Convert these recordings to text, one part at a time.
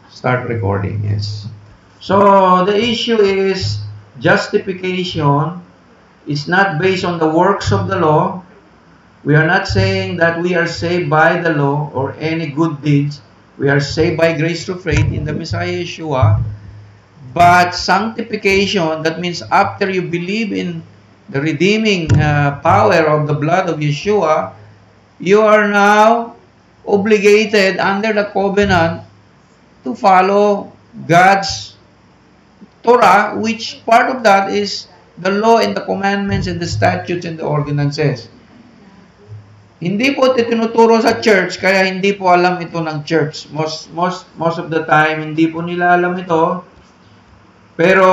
Start recording, yes. So, the issue is justification is not based on the works of the law. We are not saying that we are saved by the law or any good deeds. We are saved by grace through faith in the Messiah Yeshua. But sanctification, that means after you believe in the redeeming power of the blood of Yeshua, you are now obligated under the covenant to follow God's Torah, which part of that is the law and the commandments and the statutes and the ordinances. Hindi po ito tinuturo sa church, kaya hindi po alam ito ng church. Most of the time, hindi po nila alam ito. Pero,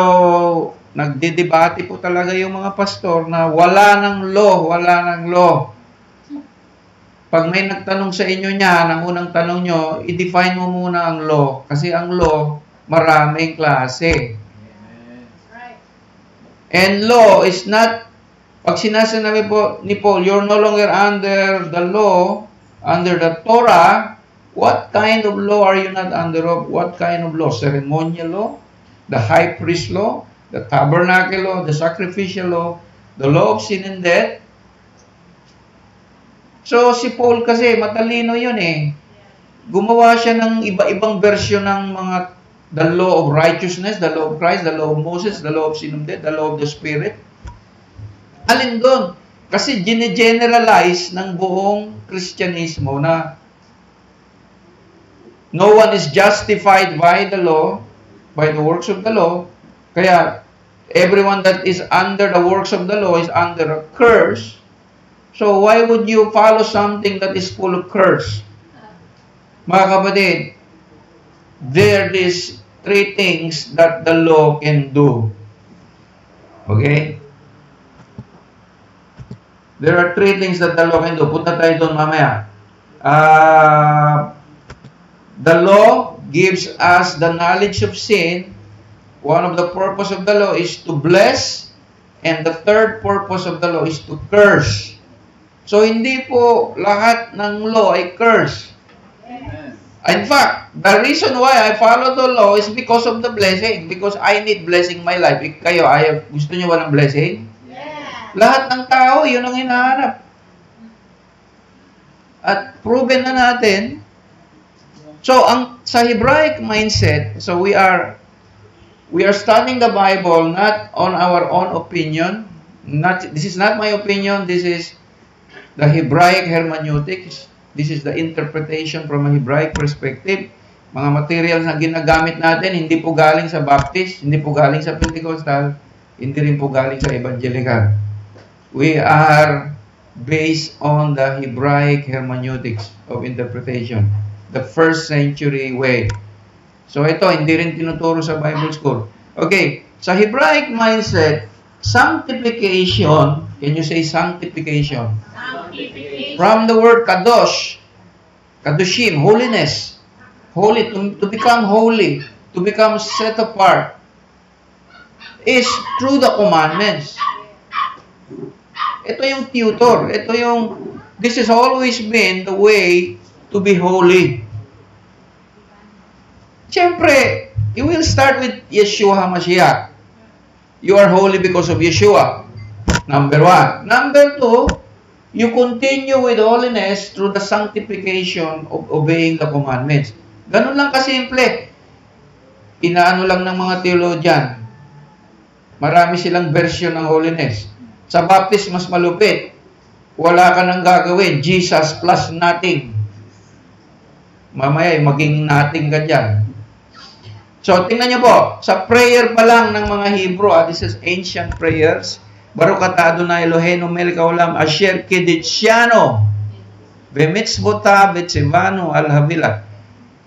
nagdidebate po talaga yung mga pastor na wala ng law. Pag may nagtanong sa inyo niyan, ang unang tanong nyo, i-define mo muna ang law. Kasi ang law, maraming klase. And law is not, pag sinasabi po ni Paul, you're no longer under the law, under the Torah, what kind of law are you not under of? What kind of law? Ceremonial law? The high priest law? The tabernacle law? The sacrificial law? The law of sin and death? So, si Paul kasi, matalino yun eh. Gumawa siya ng iba-ibang version ng mga the law of righteousness, the law of Christ, the law of Moses, the law of sin and death, the law of the Spirit. Alin doon? Kasi gine-generalize ng buong Kristyanismo na no one is justified by the law, by the works of the law. Kaya, everyone that is under the works of the law is under a curse. So, why would you follow something that is full of curse? Mga kapatid, there is 3 things that the law can do. Okay? There are 3 things that the law can do. Punta tayo doon mamaya. The law gives us the knowledge of sin. One of the purpose of the law is to bless. And the third purpose of the law is to curse. So, hindi po lahat ng law ay curse. In fact, the reason why I follow the law is because of the blessing. Because I need blessing in my life. Kayo, gusto nyo ba ng blessing? Yeah. Lahat ng tao, yun ang hinahanap. At proven na natin. So, sa Hebraic mindset, so we are studying the Bible not on our own opinion. This is not my opinion. This is the Hebraic hermeneutics. This is the interpretation from a Hebraic perspective. Mga materials na ginagamit natin, hindi po galing sa Baptist, hindi po galing sa Pentecostal, hindi rin po galing sa Evangelical. We are based on the Hebraic hermeneutics of interpretation. The first century way. So ito, hindi rin tinuturo sa Bible school. Okay, sa Hebraic mindset, sanctification, can you say sanctification? From the word kadosh, kadoshim, holiness, holy, to become holy, to become set apart, is through the commandments. Ito yung tutor, this has always been the way to be holy. Siyempre, you will start with Yeshua HaMashiach. You are holy because of Yeshua. Number 1. Number 2, you continue with holiness through the sanctification of obeying the commandments. Ganun lang kasimple. Inaano lang ng mga theologian. Marami silang version ng holiness. Sa Baptist, mas malupit. Wala ka nang gagawin. Jesus plus nothing. Mamaya, maging nothing ka dyan. So, tingnan nyo po. Sa prayer pa lang ng mga Hebrew, this is ancient prayers. Baruch atah Adonai Eloheinu melech haolam asher kedishyano b'mitzvotav v'tzivanu al havilah.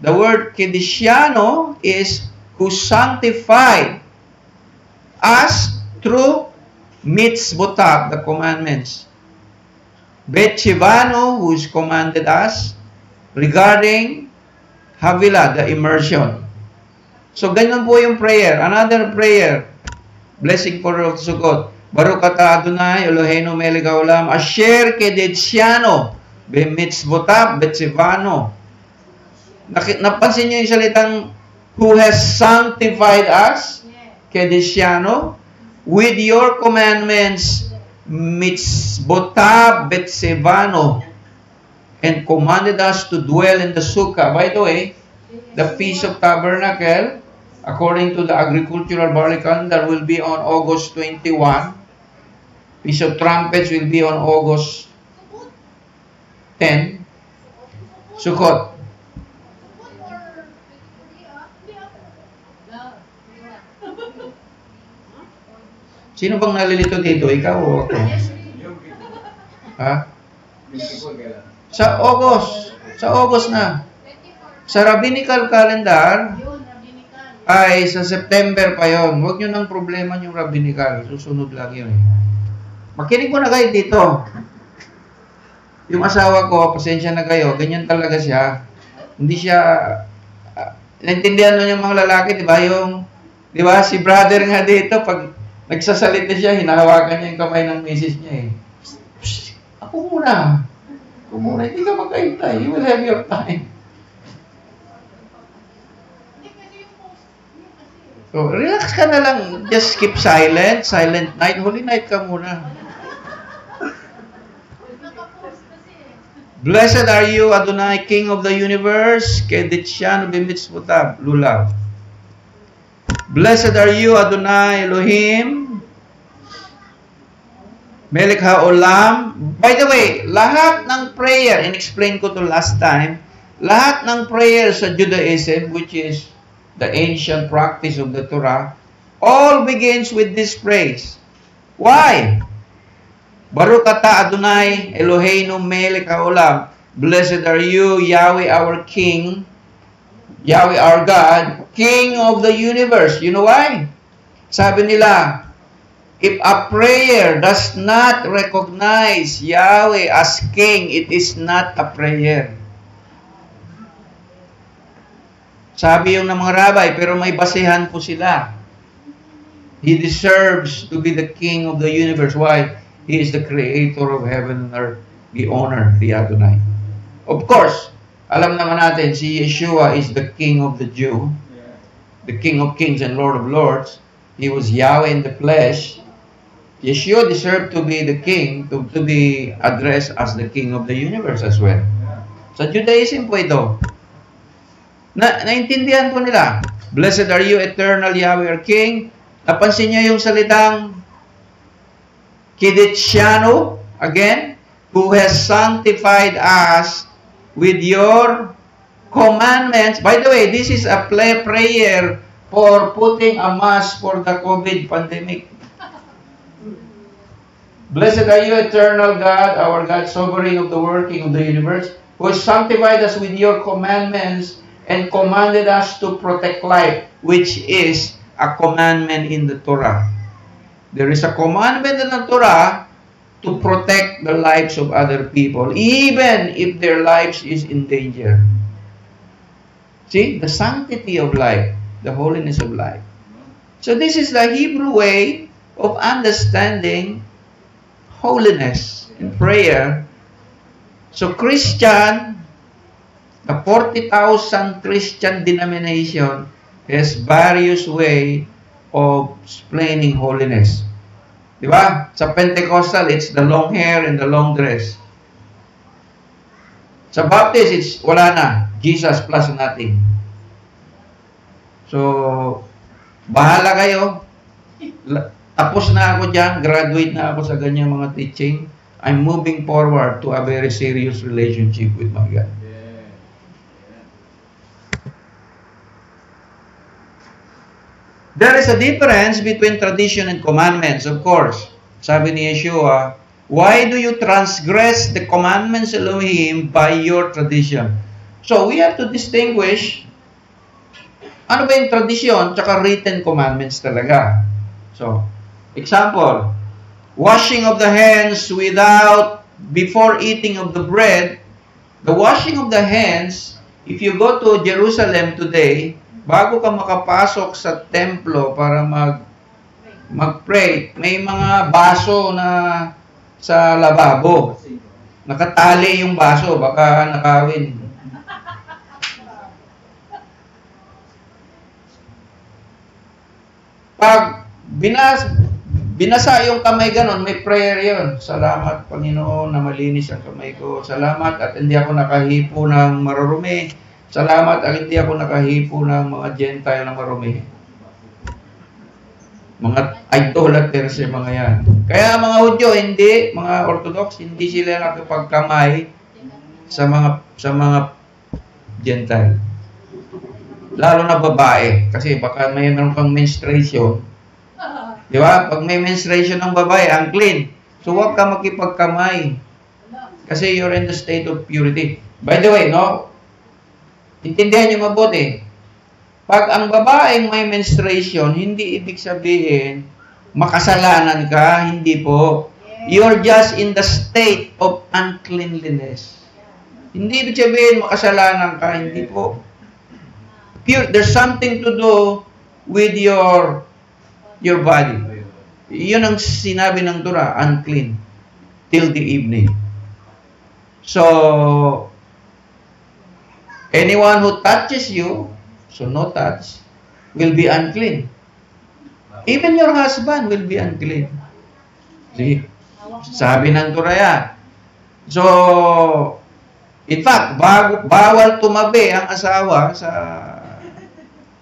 The word kedishyano is who sanctified us through mitzvotav, the commandments. V'tzivanu, who's commanded us regarding havilah, the immersion. So, ganyan po yung prayer. Another prayer. Blessing for Rosh Sukkot. Baruch atah Adonai Eloheinu melech haolam asher kedishyano b'mitzvotav v'tzivanu. Napansin niyo yung salitang who has sanctified us, Kedishiano, with your commandments, mitzvotav betsevano, and commanded us to dwell in the sukkah. By the way, the Feast of Tabernacle, according to the agricultural barley calendar, will be on August 21. Feast of Trumpets will be on August 10. Sukkot. Sino bang nalilito dito? Ikaw o ako? Ha? Sa August. Sa August na. Sa rabbinical calendar, ay sa September pa yon. Huwag nyo nang problema yung rabbinical. Susunod lang yun. Makinig mo na kayo dito. Yung asawa ko, pasensya na kayo, ganyan talaga siya. Hindi siya, naintindihan mo yung mga lalaki, di ba? Di ba, si brother nga dito, pag nagsasalita siya, hinahawakan niya yung kamay ng misis niya eh. Psst, ako muna. Ako muna, hindi ka magkaintay. You will have your time. So, relax ka na lang. Just keep silent. Silent night. Holy night ka muna. Blessed are you, Adonai, King of the universe. Keditshan b'mitzvotav, lulav. Blessed are you, Adonai, Elohim, Melech HaOlam. By the way, lahat ng prayer, in-explain ko to last time, lahat ng prayer sa Judaism, which is the ancient practice of the Torah, all begins with this praise. Why? Baruch atah Adonai Eloheinu melech haolam. Blessed are you, Yahweh our King, Yahweh our God, King of the universe. You know why? Sabi nila, if a prayer does not recognize Yahweh as King, it is not a prayer. Sabi yung ng mga rabbi, pero may basehan po sila. He deserves to be the King of the universe. Why? He is the creator of heaven and earth. The honor, the Adonai. Of course, alam naman natin, si Yeshua is the King of the Jew, the King of kings and Lord of lords. He was Yahweh in the flesh. Yeshua deserved to be the King, to be addressed as the King of the universe as well. Sa Judaism po ito. Naintindihan po nila. Blessed are you, eternal Yahweh our King. Napansin niyo yung salitang Keditshiano, again, who has sanctified us with your commandments. By the way, this is a prayer for putting a mask for the COVID pandemic. Blessed are you, eternal God, our God, sovereign of the working of the universe, who has sanctified us with your commandments and commanded us to protect life, which is a commandment in the Torah. There is a commandment in the Torah to protect the lives of other people, even if their lives is in danger. See, the sanctity of life, the holiness of life. So this is the Hebrew way of understanding holiness in prayer. So Christian, the 40,000 Christian denomination has various way of explaining holiness. Di ba? Sa Pentecostal, it's the long hair and the long dress. Sa Baptist, it's wala na. Jesus plus nothing. So, bahala kayo. Tapos na ako dyan. Graduate na ako sa ganyang mga teaching. I'm moving forward to a very serious relationship with my God. There is a difference between tradition and commandments, of course. Sabi ni Yeshua, why do you transgress the commandments of Elohim by your tradition? So, we have to distinguish ano ba yung tradition tsaka written commandments talaga. So, example, washing of the hands before eating of the bread. The washing of the hands, if you go to Jerusalem today, bago ka makapasok sa templo para mag-pray, may mga baso na sa lababo. Nakatali yung baso, baka nakawin. Pag binasa yung kamay ganon, may prayer yun. Salamat, Panginoon, na malinis ang kamay ko. Salamat at hindi ako nakahipo ng marurumi. Salamat at hindi ako nakahipo ng mga Gentile na marumi. Mga idolaters yung mga yan. Kaya mga Hudyo, hindi, mga Orthodox, hindi sila nakipagkamay sa mga Gentile. Lalo na babae. Kasi baka mayroon kang menstruation. Di ba? Pag may menstruation ng babae, unclean. So, huwag ka makipagkamay. Kasi you're in the state of purity. By the way, no? Intindihan nyo mabuti. Pag ang babaeng may menstruation, hindi ibig sabihin, makasalanan ka. Hindi po. You're just in the state of uncleanliness. Hindi ibig sabihin, makasalanan ka. Hindi po. Pure, there's something to do with your body. Yun ang sinabi ng Torah, unclean till the evening. So, anyone who touches you, so no touch, will be unclean. Even your husband will be unclean. See? Sabi ng Torah yan. So, in fact, bawal tumabi ang asawa sa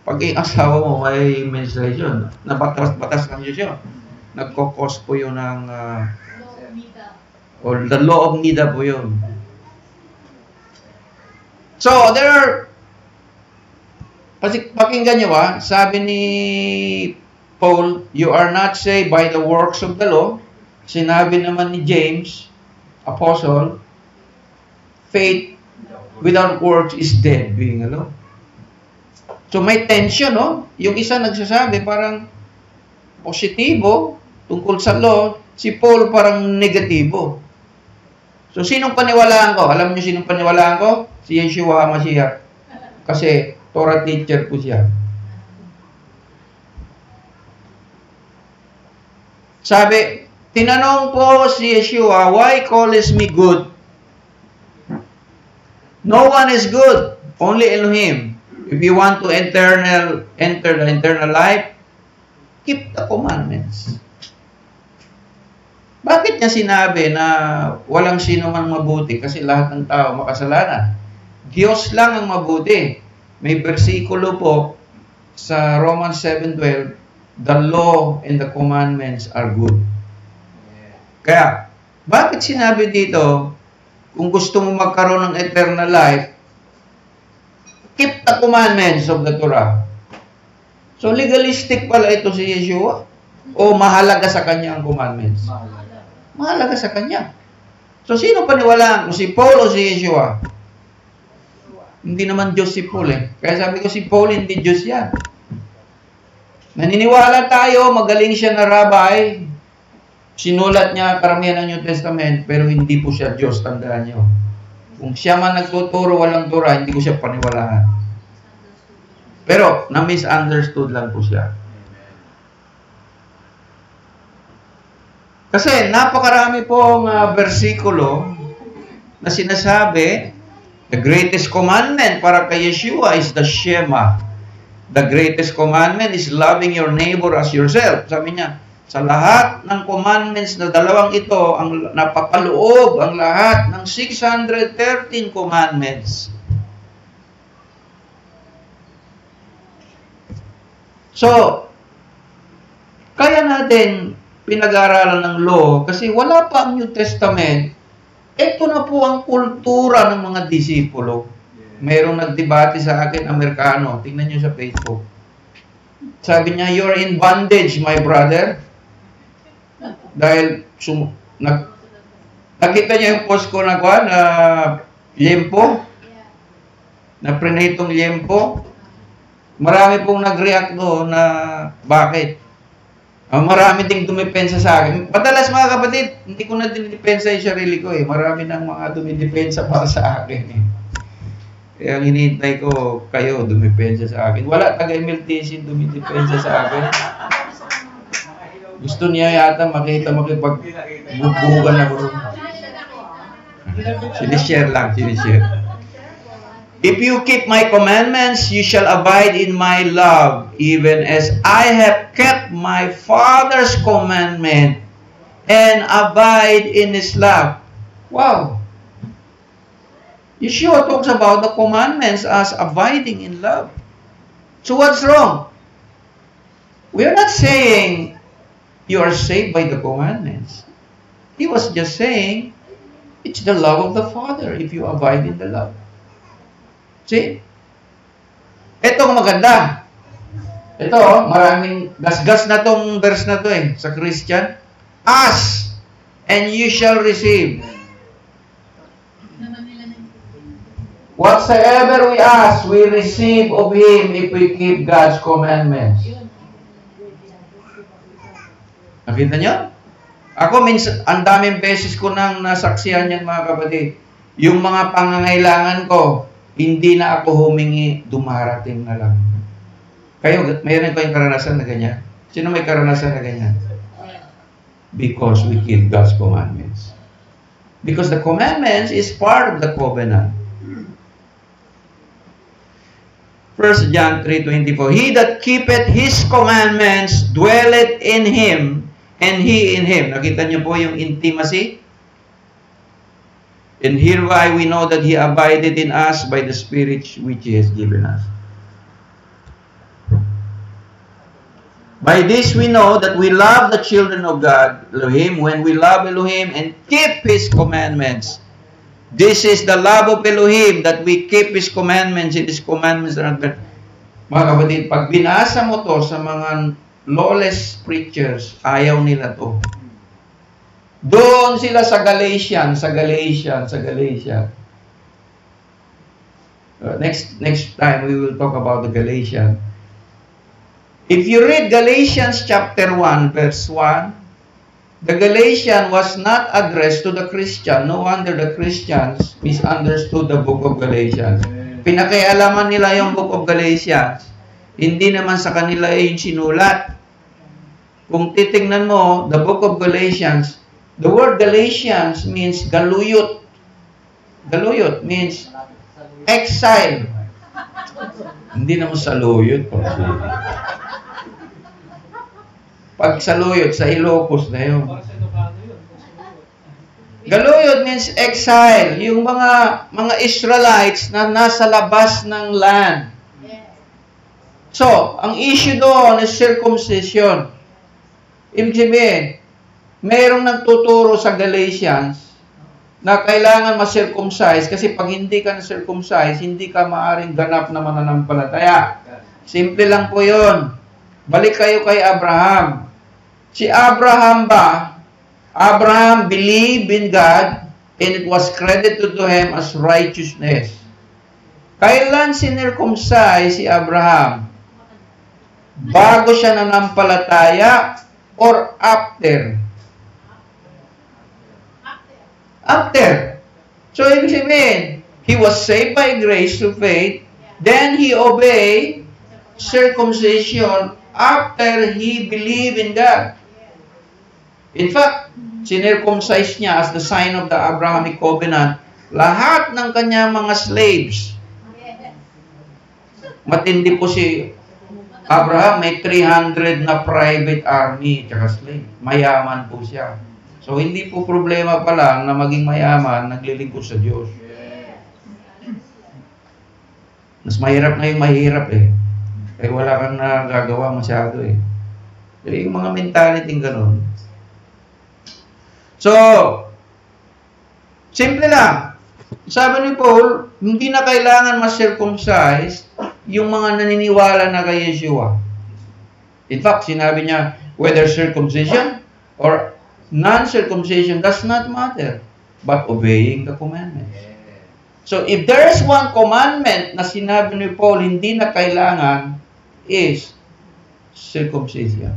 pag ang asawa mo may menstruation. Nabatas ng Diyos yun. Nagkokos po yun ng or the law of Nida po yun. So, there are pakinggan nyo ba, sabi ni Paul, you are not saved by the works of the law. Sinabi naman ni James, apostle, faith without works is dead, being a law. So may tension, no? Yung isa nagsasabi parang positibo tungkol sa law, si Paul parang negatibo. So sinong paniwalaan ko? Alam niyo sinong paniwalaan ko? Si Yeshua HaMashiach. Kasi Torah teacher po siya. Sabi, tinanong po si Yeshua, why callest me good? No one is good, only Elohim. If you want to enter the eternal life, keep the commandments. Bakit niya sinabi na walang sino man mabuti? Kasi lahat ng tao makasalanan. Diyos lang ang mabuti. May bersikulo po sa Romans 7:12, the law and the commandments are good. Kaya, bakit sinabi dito, kung gusto mo magkaroon ng eternal life, keep the commandments of the Torah. So, legalistic pala ito si Yeshua? O mahalaga sa kanya ang commandments? Mahalaga sa kanya. So, sino paniwalaan? Kung si Paul o si Yeshua? Hindi naman Diyos si Paul eh. Kaya sabi ko si Paul, hindi Diyos yan. Naniniwala tayo, magaling siya na rabbi. Sinulat niya karamihan ng New Testament, pero hindi po siya Diyos, tandaan niyo. Kung siya man nagtuturo walang Torah, hindi ko siya paniwalaan. Pero, na-misunderstood lang po siya. Kasi, napakarami pong versikulo na sinasabi, the greatest commandment para kay Yeshua is the Shema. The greatest commandment is loving your neighbor as yourself. Sabi niya, sa lahat ng commandments na dalawang ito, ang napapaloob ang lahat ng 613 commandments. So, kaya natin pinag-aaralan ng law kasi wala pa ang New Testament. Ito na po ang kultura ng mga disipulo. Merong nagdebate sa akin, Amerikano. Tingnan nyo sa Facebook. Sabi niya, you're in bondage, my brother. Dahil nakita niya yung post ko na liempo, na prenatong liempo. Marami pong nag-react doon na bakit. Marami ding dumipensa sa akin. Padalas mga kapatid, hindi ko na dinidepensa yung sarili ko eh. Marami nang mga dumidepensa para sa akin eh. Kaya ang hinihintay ko, kayo dumipensa sa akin. Wala taga-MLTC dumidepensa sa akin. Gusto niya yata makita makipag-bubugan ako rin. Sinishare lang, sinishare. If you keep my commandments, you shall abide in my love, even as I have kept my Father's commandment and abide in His love. Wow! Yeshua talks about the commandments as abiding in love. So what's wrong? We are not saying you are saved by the commandments. He was just saying, it's the love of the Father if you abide in the love. See? Ito maganda. Ito, maraming gasgas na tong verse na to sa Christian. Ask, and you shall receive. Whatsoever we ask, we receive of Him if we keep God's commandments. Nakita nyo? Ako, minsan, ang daming beses ko nang nasaksihan yan, mga kapatid. Yung mga pangangailangan ko, hindi na ako humingi, dumarating na lang. Kayo, mayroon kayong karanasan na ganyan? Sino may karanasan na ganyan? Because we keep God's commandments. Because the commandments is part of the covenant. 1 John 3:24, He that keepeth His commandments dwelleth in Him, and He in Him. Nakita niyo po yung intimacy? And hereby we know that He abideth in us by the Spirit which He has given us. By this we know that we love the children of God, Elohim, when we love Elohim and keep His commandments. This is the love of Elohim, that we keep His commandments, and His commandments are not bad. Mga kapatid, pag binasa mo to sa mga lawless preachers, ayaw nila to. Doon sila sa Galatians. Next time we will talk about the Galatians. If you read Galatians chapter 1 verse 1, the Galatian was not addressed to the Christian. No wonder the Christians misunderstood the book of Galatians. Pinakialaman nila yung book of Galatians. Hindi naman sa kanila yung sinulat. Kung titingnan mo, the book of Galatians, the word Galatians means galuyot. Galuyot means exile. Hindi naman saluyot. Pag saluyot, sa Ilocos na yun. Galuyot means exile. Yung mga Israelites na nasa labas ng land. So, ang issue doon is circumcision. Ibig sabihin, mayroong nagtuturo sa Galatians na kailangan ma-circumcise kasi pag hindi ka na-circumcise, hindi ka maaring ganap na mananampalataya. Simple lang po yun. Balik kayo kay Abraham. Si Abraham ba? Abraham believed in God and it was credited to him as righteousness. Kailan sinircumcise si Abraham? Bago siya nanampalataya or after? After. So, ibig sabihin, he was saved by grace through faith, then he obeyed circumcision after he believed in God. In fact, sinircumcise niya as the sign of the Abrahamic covenant lahat ng kanyang mga slaves. Matindi po si Abraham, may 300 na private army tsaka slave. Mayaman po siya. So, hindi po problema pa lang na maging mayaman, naglilingkod sa Diyos. Mas mahirap na yung mahirap eh. Eh, wala kang nagagawa masyado eh. So, yung mga mentality ganun. So, simple lang. Sabi ni Paul, hindi na kailangan ma-circumcise yung mga naniniwala na kay Yeshua. In fact, sinabi niya, whether circumcision or non-circumcision does not matter, but obeying the commandments. So, if there is one commandment na sinabi ni Paul, hindi na kailangan, is circumcision.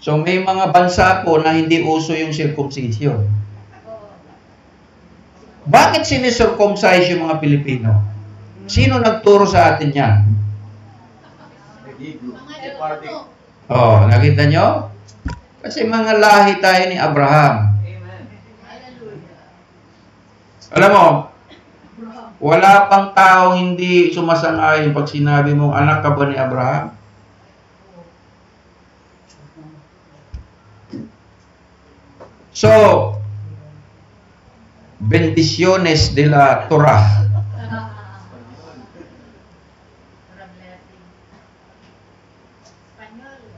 So, may mga bansa po na hindi uso yung circumcision. Bakit sinicircumcise yung mga Pilipino? Sino nagturo sa atin yan? Oh, nakita nyo? Kasi mga lahi tayo ni Abraham. Alam mo, wala pang taong hindi sumasang-ayon pag sinabi mong anak ka ba ni Abraham? So, bendiciones de la Torah.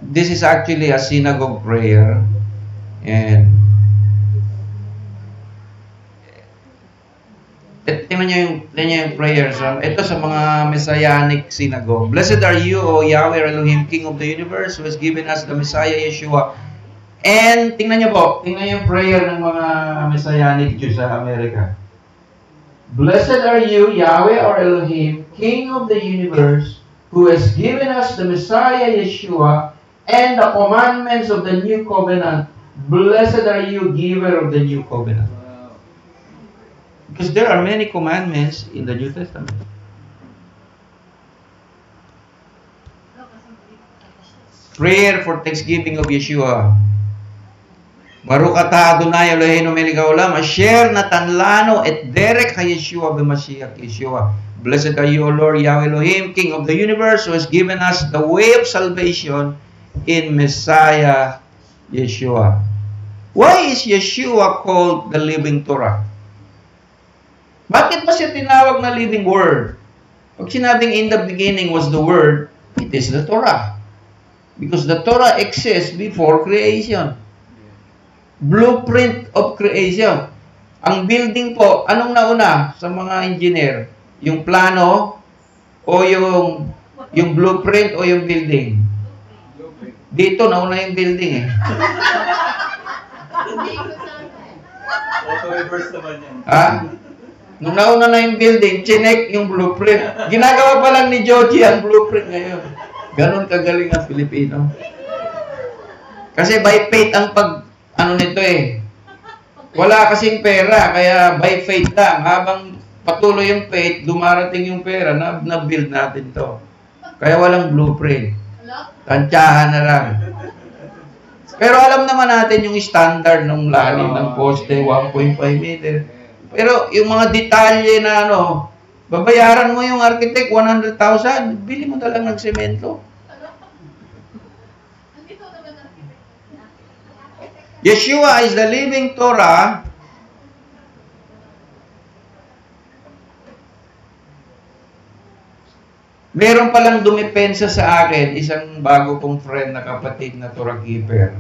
This is actually a synagogue prayer, and tingnan niyo yung prayer. So, ito sa mga Messianic synagogue. Blessed are you, O Yahweh Elohim, King of the universe, who has given us the Messiah Yeshua. And tingnan niyo po, tingnan yung prayer ng mga Messianic Jews sa Amerika. Blessed are you, Yahweh or Elohim, King of the universe, who has given us the Messiah Yeshua and the commandments of the new covenant. Blessed are you, giver of the new covenant. Because there are many commandments in the New Testament. Prayer for thanksgiving of Yeshua. Baruch atah Adonai Eloheinu melech haolam asher natan lanu et derek ha-Yeshua b'Mashiach Yeshua. Blessed are you, O Lord Yahweh Elohim, King of the universe, who has given us the way of salvation in Messiah Yeshua. Why is Yeshua called the living Torah? Bakit ba siya tinawag na living word? Pag sinabing in the beginning was the word, it is the Torah. Because the Torah exists before creation. Blueprint of creation. Ang building po, anong nauna sa mga engineer? Yung plano o yung blueprint o yung building? Dito nauna yung building eh. Auto-reverse naman yan. Ha? Nung nauna na yung building, chinek yung blueprint. Ginagawa pa lang ni Joji ang blueprint ngayon. Ganon kagaling ang Filipino. Kasi by faith ang nito eh. Wala kasing pera, kaya by faith lang. Habang patuloy yung faith, dumarating yung pera, na-build natin to. Kaya walang blueprint. Tansyahan na lang. Pero alam naman natin yung standard ng lalim ng poste, 1.5 meter. Pero yung mga detalye na babayaran mo yung architect 100,000, bili mo na lang ng semento. Yeshua is the living Torah. Meron palang dumipensa sa akin, isang bago kong friend na kapatid na Torah keeper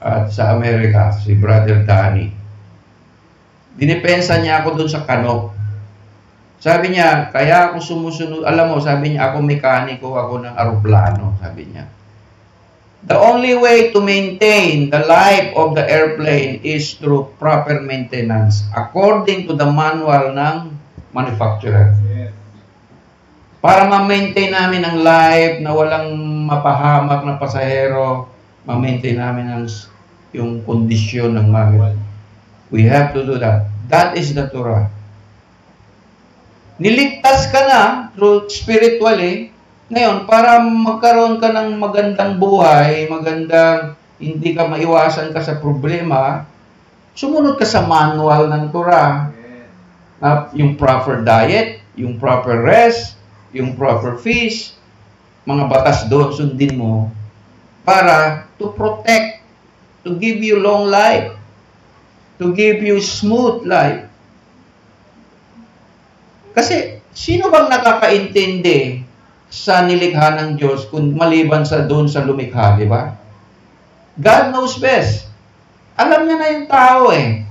at sa Amerika, si Brother Danny. Dinipensa niya ako doon sa Kano. Sabi niya, kaya ako sumusunod, alam mo, sabi niya, ako mekaniko, ako ng aeroplano, sabi niya. The only way to maintain the life of the airplane is through proper maintenance according to the manual ng manufacturer. Para ma-maintain namin ang life na walang mapahamak na pasahero, ma-maintain namin yung kondisyon ng market. We have to do that. That is the Torah. Niligtas ka na through spiritually. Ngayon, para magkaroon ka ng magandang buhay, hindi ka maiwasan ka sa problema, sumunod ka sa manual ng Torah. Yung proper diet, yung proper rest, yung proper feast, mga batas doon, sundin mo, para to protect, to give you long life, to give you smooth life. Kasi, sino bang nakakaintindi sa nilikha ng Diyos kung maliban sa doon sa lumikha, di ba? God knows best. Alam niya na yung tao eh.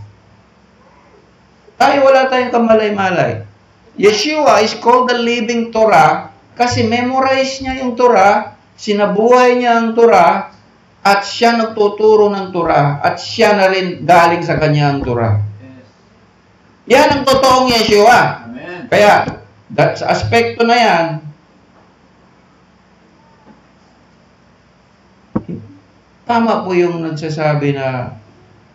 Tayo wala tayong kamalay-malay. Yeshua is called the living Torah kasi memorize niya yung Torah, sinabuhay niya ang Torah, at siya nagtuturo ng Torah, at siya na rin galing sa kanya ang Torah. Yan ang totoong Yeshua. Amen. Kaya, sa aspekto na yan, tama po yung nagsasabi na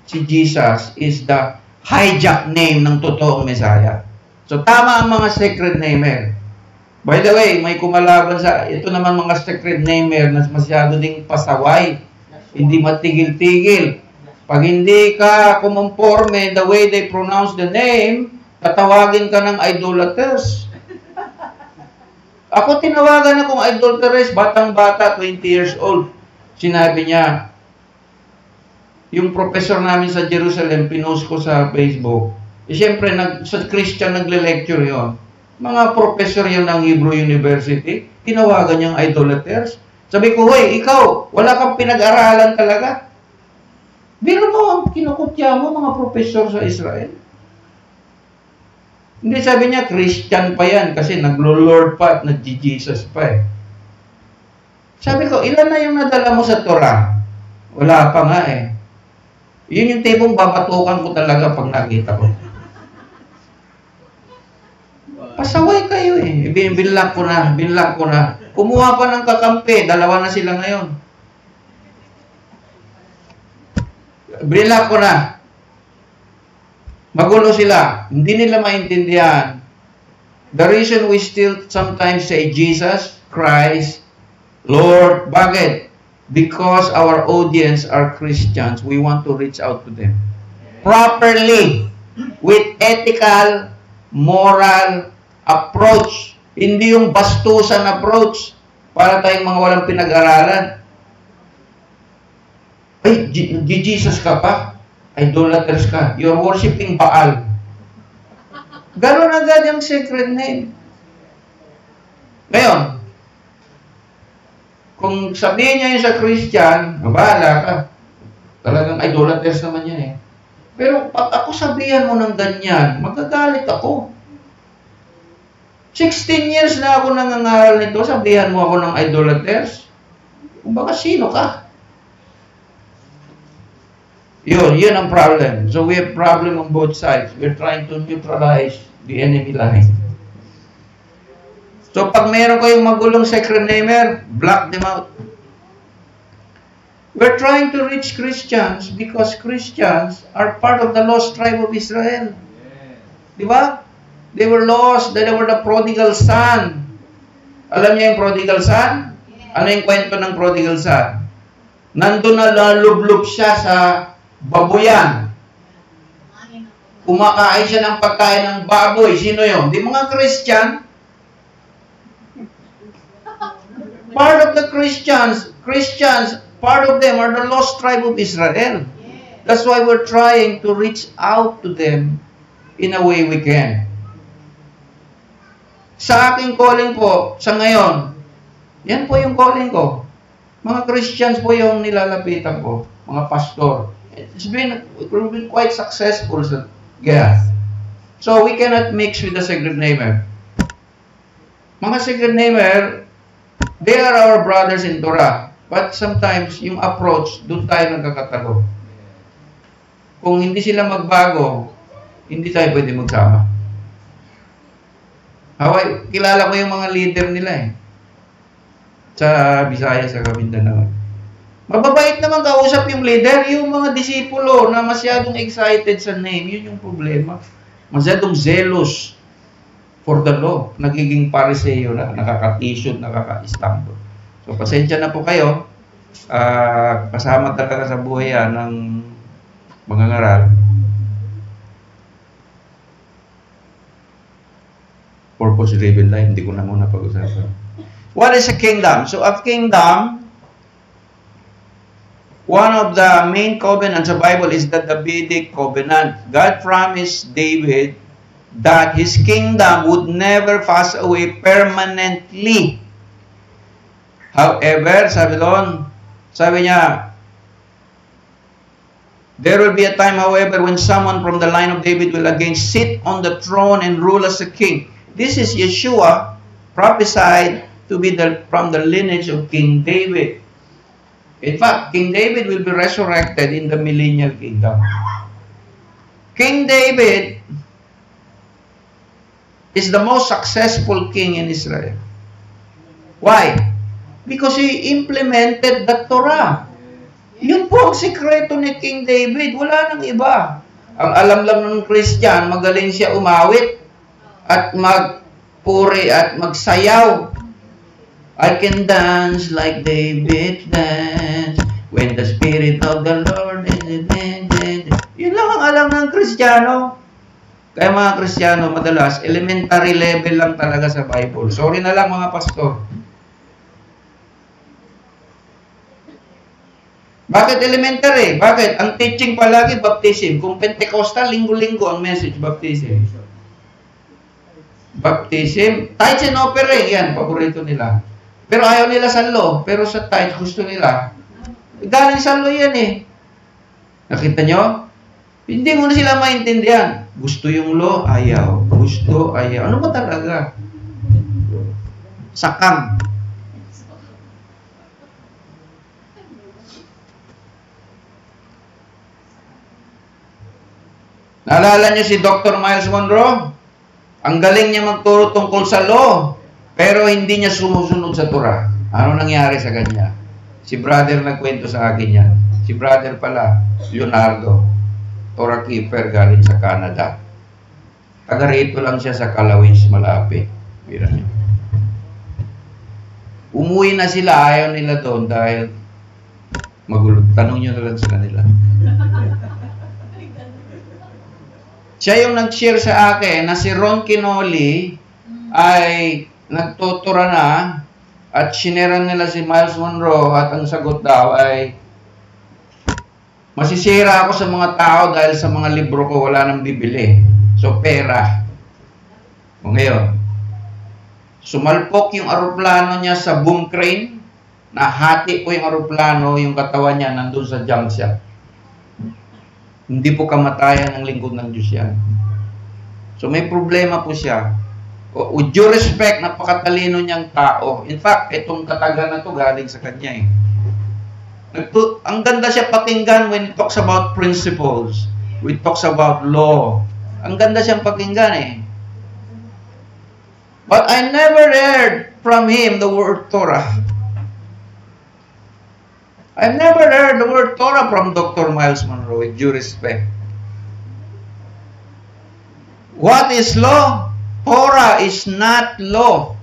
si Jesus is the hijack name ng totoong Messiah. So, tama ang mga sacred namer. By the way, may kumalaban sa, ito naman mga sacred namer na masyado ding pasaway. Hindi matigil-tigil. Pag hindi ka kumonforme the way they pronounce the name, tatawagin ka ng idolaters. Ako tinawagan akong idolatress, batang-bata, 20 years old. Sinabi niya, yung professor namin sa Jerusalem, pinost ko sa Facebook. Siyempre, sa Christian nagle-lecture yon. Mga professor yan ng Hebrew University, tinawagan niyang idolaters. Sabi ko, hoy, ikaw, wala kang pinag-aralan talaga. Biro mo ang kinukutya mo, mga professor sa Israel. Hindi, sabi niya, Christian pa yan kasi naglo-Lord pa at nag-Jesus pa eh. Sabi ko, ilan na yung nadala mo sa Torah? Wala pa nga eh. Yun yung tipong babatukan ko talaga pag nakita ko. Pasaway kayo eh. Binlock ko na. Kumuha pa ng kakampi, dalawa na sila ngayon. Binlock ko na. Magulo sila. Hindi nila maintindihan. The reason we still sometimes say Jesus, Christ, Lord, bakit? Because our audience are Christians. We want to reach out to them. Properly. With ethical, moral approach. Hindi yung bastusan approach para tayong mga walang pinag-aralan. Ay, Jesus ka pa? Idolaters ka. You're worshiping Baal. Ganon agad yung sacred name. Ngayon, kung sabihin niya yun sa Christian, mabahala ka. Talagang idolaters naman yan eh. Pero pag ako sabihan mo ng ganyan, magagalit ako. 16 years na ako nangangaral nito, sabihan mo ako ng idolaters. Kung baka sino ka? Yun ang problem. So we have problem on both sides. We're trying to neutralize the enemy line. So pag meron kayong magulong sacred namer, block them out. We're trying to reach Christians because Christians are part of the lost tribe of Israel. Di ba? They were lost. They were the prodigal son. Alam niyo yung prodigal son? Ano yung kwento ng prodigal son? Nandun na lalublob siya sa baboyan. Kumakain siya ng pagkain ng baboy. Sino yun? Di mga Christian. Part of the Christians, part of them are the lost tribe of Israel. That's why we're trying to reach out to them in a way we can. Sa aking calling po, sa ngayon, yan po yung calling ko. Mga Christians po yung nilalapitan ko, mga pastor. It's been quite successful. Yeah. So we cannot mix with the sacred namer. Mga sacred namer, they are our brothers in Torah. But sometimes, yung approach, doon tayo nagkakatalo. Kung hindi sila magbago, hindi tayo pwede magsama. Kilala ko yung mga leader nila eh. Sa Visayas, sa Mindanao. Mababait naman kausap yung leader. Yung mga disipulo na masyadong excited sa name, yun yung problema. Masyadong zealous for the law. Nagiging pariseo na, nakaka-t-shirt, nakaka-istanbul. So, pasensya na po kayo. Kasama talaga sa buhay ng mga ngaral. Purpose-driven life, hindi ko na muna pag-usapan. What is a kingdom? So, a kingdom, one of the main covenants of the Bible is the Davidic covenant. God promised David that his kingdom would never pass away permanently. However, sabi niya, there will be a time, however, when someone from the line of David will again sit on the throne and rule as a king. This is Yeshua, prophesied to be from the lineage of King David. In fact, King David will be resurrected in the millennial kingdom. King David is the most successful king in Israel. Why? Because he implemented the Torah. Yun po ang sikreto ni King David. Wala nang iba. Ang alam lang ng Christian, magaling siya umawit at magpuri at magsayaw. I can dance like David dance when the Spirit of the Lord is in. Yun lang ang alam ng Kristiyano. Kaya mga Kristiyano, madalas, elementary level lang talaga sa Bible. Sorry na lang mga pastor. Bakit elementary? Bakit? Ang teaching palagi, baptism. Kung Pentecostal, linggo-linggo ang message, baptism. Baptism. Tithes and offering, yan, paborito nila. Pero ayaw nila sa law. Pero sa tithes, gusto nila. Galing sa law yan eh. Nakita nyo? Hindi mo na sila maintindihan. Gusto yung law, ayaw. Gusto, ayaw. Ano ba talaga? Sakang. Naalala niyo si Dr. Miles Monroe? Ang galing niya magturo tungkol sa law, pero hindi niya sumusunod sa Torah. Ano nangyari sa kanya? Si brother nagkwento sa akin yan. Si brother pala, Leonardo, Torah keeper galing sa Canada. Taga rito lang siya sa Calawins, malapit. Mira niyo. Umuwi na sila, ayaw nila doon dahil magulo. Tanong niyo na lang sa kanila. Siya yung nag-share sa akin na si Ron Kinoli ay nagtutura na at sineran nila si Miles Monroe at ang sagot daw ay masisira ako sa mga tao dahil sa mga libro ko wala nang bibili. So, pera. O ngayon, sumalpok yung aeroplano niya sa boom crane, nahati po yung aeroplano, yung katawan niya nandun sa junk shop. Hindi po kamatayan ng lingkod ng Diyos yan. So may problema po siya. With due respect, napakatalino niyang tao. In fact, itong katagan na to galing sa kanya eh. Ang ganda siya pakinggan when it talks about principles. When it talks about law. Ang ganda siyang pakinggan eh. But I never heard from him the word Torah. I've never heard the word Torah from Dr. Miles Monroe, with due respect. What is law? Torah is not law.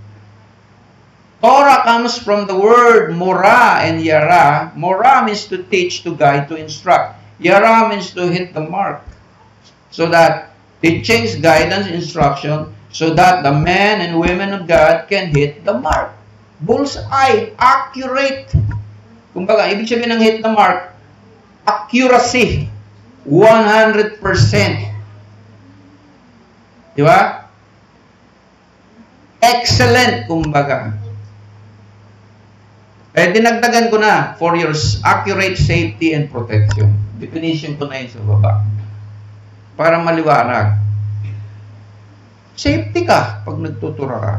Torah comes from the word morah and yara. Morah means to teach, to guide, to instruct. Yara means to hit the mark. So that teachings, guidance, instruction, so that the men and women of God can hit the mark. Bullseye, accurate. Kumbaga, ibig sabihin ng hit the mark, accuracy, 100%. Di ba? Excellent, kumbaga. Eh, dinagdagan ko na, for your accurate safety and protection. Definition ko na yun sa baba. Para maliwanag. Safety ka pag nagtutura ka.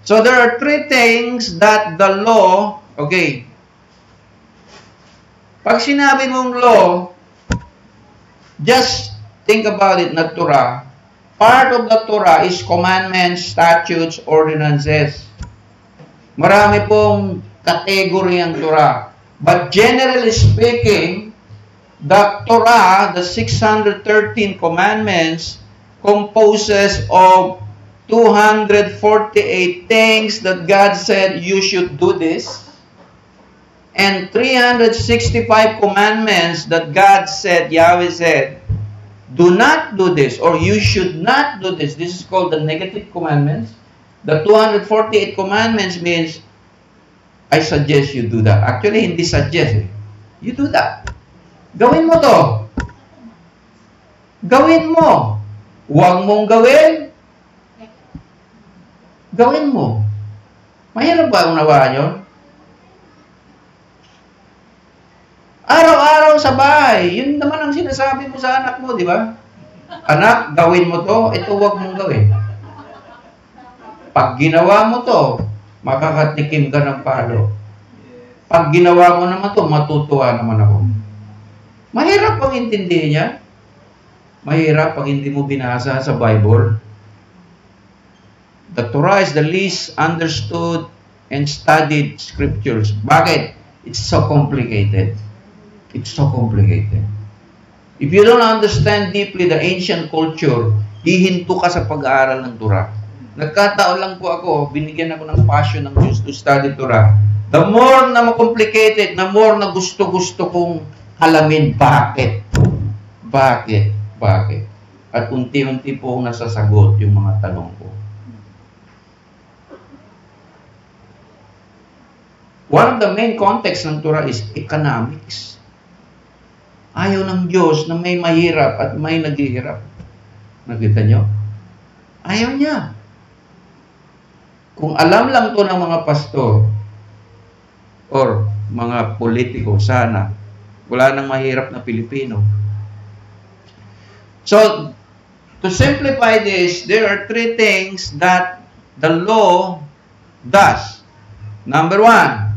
So there are three things that the law, okay. Pag sinabi mong law, just think about it na Torah. Part of the Torah is commandments, statutes, ordinances. Marami pong category ang Torah. But generally speaking, the Torah, the 613 commandments, composes of 248 things that God said you should do this, and 365 commandments that God said, Yahweh said, do not do this, or you should not do this. This is called the negative commandments. The 248 commandments means, I suggest you do that. Actually, hindi suggest eh. You do that. Gawin mo to. Gawin mo. Huwag mong gawin. Gawin mo. Mahirap ba unawaan yun? Araw-araw sa bahay. Yun naman ang sinasabi mo sa anak mo, di ba? Anak, gawin mo to. Ito huwag mong gawin. Pag ginawa mo to, makakatikim ka ng palo. Pag ginawa mo naman to, matutuwa naman ako. Mahirap pang intindihin niya. Mahirap pag hindi mo binasa sa Bible. The Torah is the least understood and studied scriptures. Bakit? It's so complicated. It's so complicated. If you don't understand deeply the ancient culture, hihinto ka sa pag-aaral ng Torah. Nagkataon lang po ako, binigyan ako ng passion ng Diyos to study Torah. The more na ma-complicated, the more na gusto-gusto kong alamin. Bakit? Bakit? Bakit? At unti-unti po nasasagot yung mga tanong ko. One of the main context ng Torah is economics. Ayaw ng Diyos na may mahirap at may naghihirap. Nakita nyo? Ayaw niya. Kung alam lang to ng mga pastor or mga politiko, sana wala nang mahirap na Pilipino. So, to simplify this, there are three things that the law does. Number one,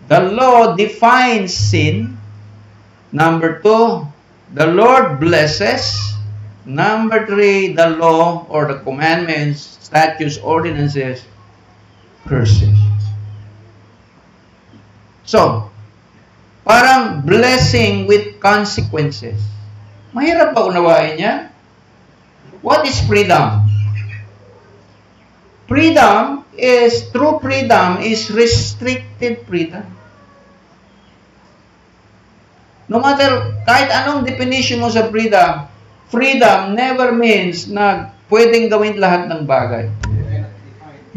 the law defines sin. Number two, the Lord blesses. Number three, the law or the commandments, statutes, ordinances, curses. So, parang blessing with consequences. Mahirap ba unawain niya? What is freedom? True freedom is restricted freedom. No matter, kahit anong definition mo sa freedom, freedom never means na pwedeng gawin lahat ng bagay.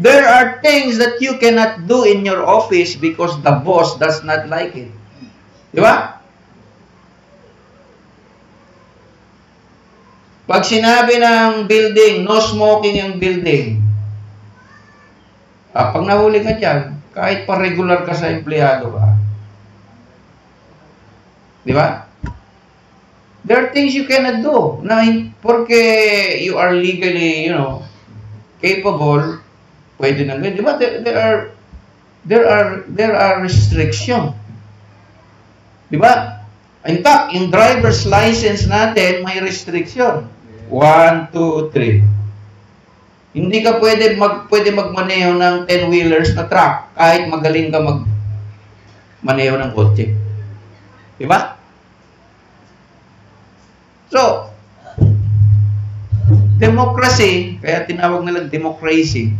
There are things that you cannot do in your office because the boss does not like it. Di ba? Pag sinabi ng building, no smoking yung building, pag nahuli ka dyan, kahit pa regular ka sa empleyado ka, di ba? There are things you cannot do. Na, porque you are legally, capable, pwede na ganyan. Di ba? There are restrictions. Di ba? In fact, yung driver's license natin, may restriction. 1, 2, 3. Hindi ka pwede magmaneho ng 10-wheelers na truck kahit magaling ka magmaneho ng kotse. Di ba? So, democracy, kaya tinawag nilang democracy,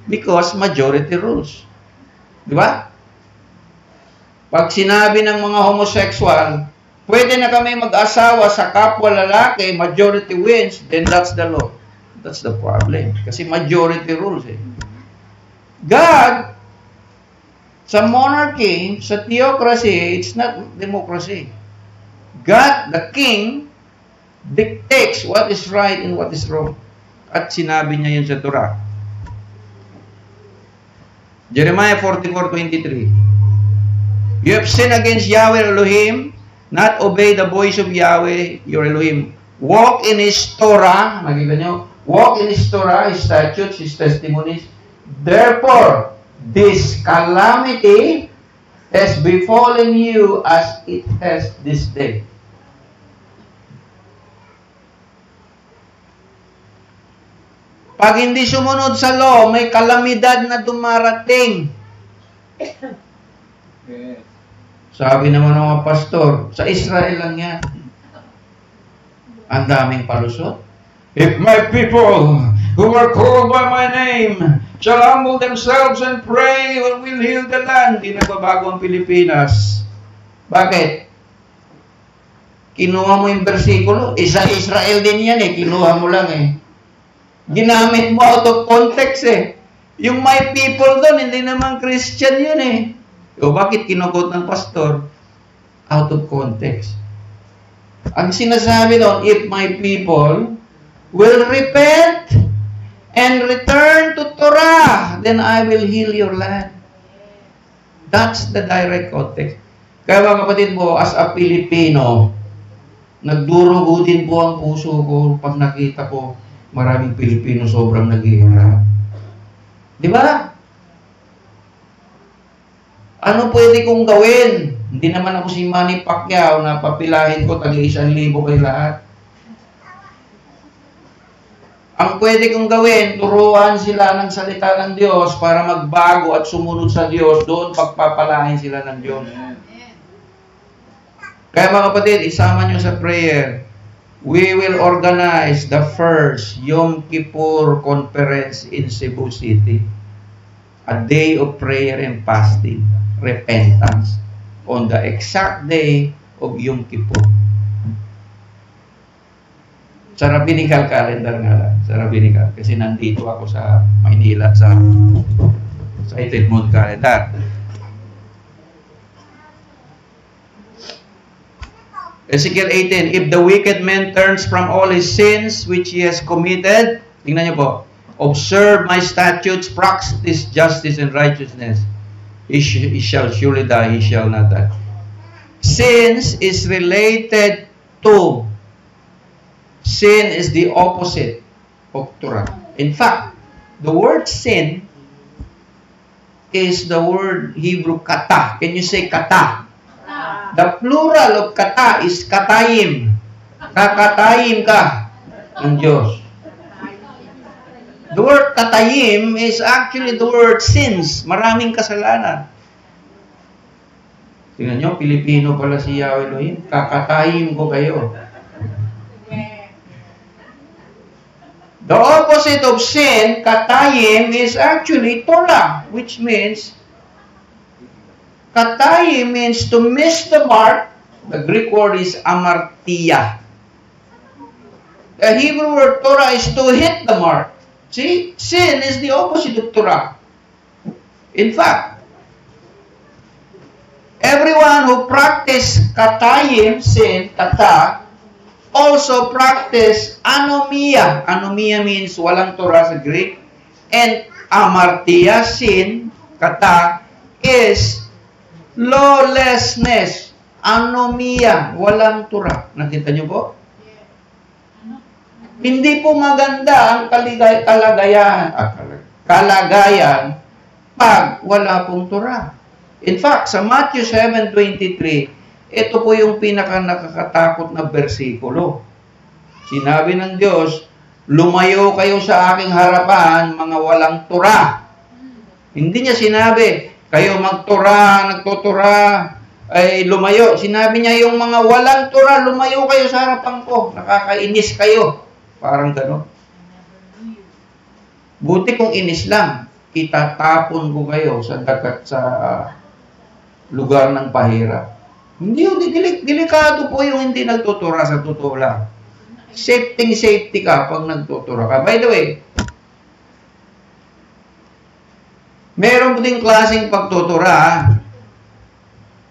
because majority rules. Di ba? Pag sinabi ng mga homosexual, pwede na kami mag-asawa sa kapwa lalaki, majority wins, then that's the law. That's the problem. Kasi majority rules eh. God, sa monarchy, sa theocracy, it's not democracy. God, the king, dictates what is right and what is wrong. At sinabi niya yun sa Torah. Jeremiah 44:23. You have sinned against Yahweh Elohim, not obey the voice of Yahweh, your Elohim. Walk in His Torah, makikita nyo, walk in His Torah, His statutes, His testimonies. Therefore, this calamity has befallen you as it has this day. Pag hindi sumunod sa law, may kalamidad na dumarating. Sabi naman ng mga pastor, sa Israel lang yan. Ang daming palusot. If my people who are called by my name shall humble themselves and pray, will heal the land. Di nagbabago ang Pilipinas. Bakit? Kinuha mo yung bersikulo. Isa Israel din yan eh. Kinuha mo lang eh. Ginamit mo out of context eh. Yung my people doon, hindi naman Christian yun eh. O bakit kinukot ng pastor? Out of context. Ang sinasabi doon, if my people will repent and return to Torah, then I will heal your land. That's the direct context. Kaya mga kapatid mo, as a Pilipino, nagdurugo din po ang puso ko pag nakita ko maraming Pilipino sobrang naghihirap. Di ba? Ano pwede kong gawin? Hindi naman ako si Manny Pacquiao na papilahin ko tag-1,000 kayo lahat. Ang pwede kong gawin, turuan sila ng salita ng Diyos para magbago at sumunod sa Diyos. Doon pagpapalain sila ng Diyos. Kaya mga kapatid, isama nyo sa prayer. We will organize the first Yom Kippur conference in Cebu City. A day of prayer and fasting, repentance, on the exact day of Yom Kippur. Sa rabbinical calendar nga lang. Sa rabbinical. Kasi nandito ako sa Maynila sa Sighted Moon calendar. Ezekiel 18, if the wicked man turns from all his sins which he has committed, tingnan niyo po, observe my statutes, practice justice and righteousness, he shall surely die, he shall not die. Sins is related to, sin is the opposite of Torah. In fact, the word sin is the word Hebrew kata. Can you say kata? The plural of kata is katayim. Kakatayim ka ng Diyos. The word katayim is actually the word sins. Maraming kasalanan. Tingnan nyo, Pilipino pala si Yahweh Elohim. Kakatayim ko kayo. The opposite of sin, katayim, is actually Torah, which means katayim means to miss the mark. The Greek word is amartia. The Hebrew word Torah is to hit the mark. See, sin is the opposite of Torah. In fact, everyone who practice katayim, sin, kata, also practice anomia. Anomia means walang Torah sa Greek. And amartia, sin, kata, is lawlessness. Anomia, walang Torah. Nakita niyo po? Hindi po maganda ang kalagayan pag wala pong Torah. In fact, sa Matthew 7:23, ito po yung pinaka nakakatakot na bersikulo. Sinabi ng Diyos, lumayo kayo sa aking harapan, mga walang Torah. Hindi niya sinabi, kayo magtura, nagtutura, ay lumayo. Sinabi niya yung mga walang Torah, lumayo kayo sa harapan ko. Nakakainis kayo. Parang gano'n. Buti kung inis lang, itatapon ko kayo sa dagat sa lugar ng pahirap. Hindi yun, delikado po yung hindi nagtutura sa totoo lang. Safety ka pag nagtutura ka. By the way, meron din klaseng pagtutura.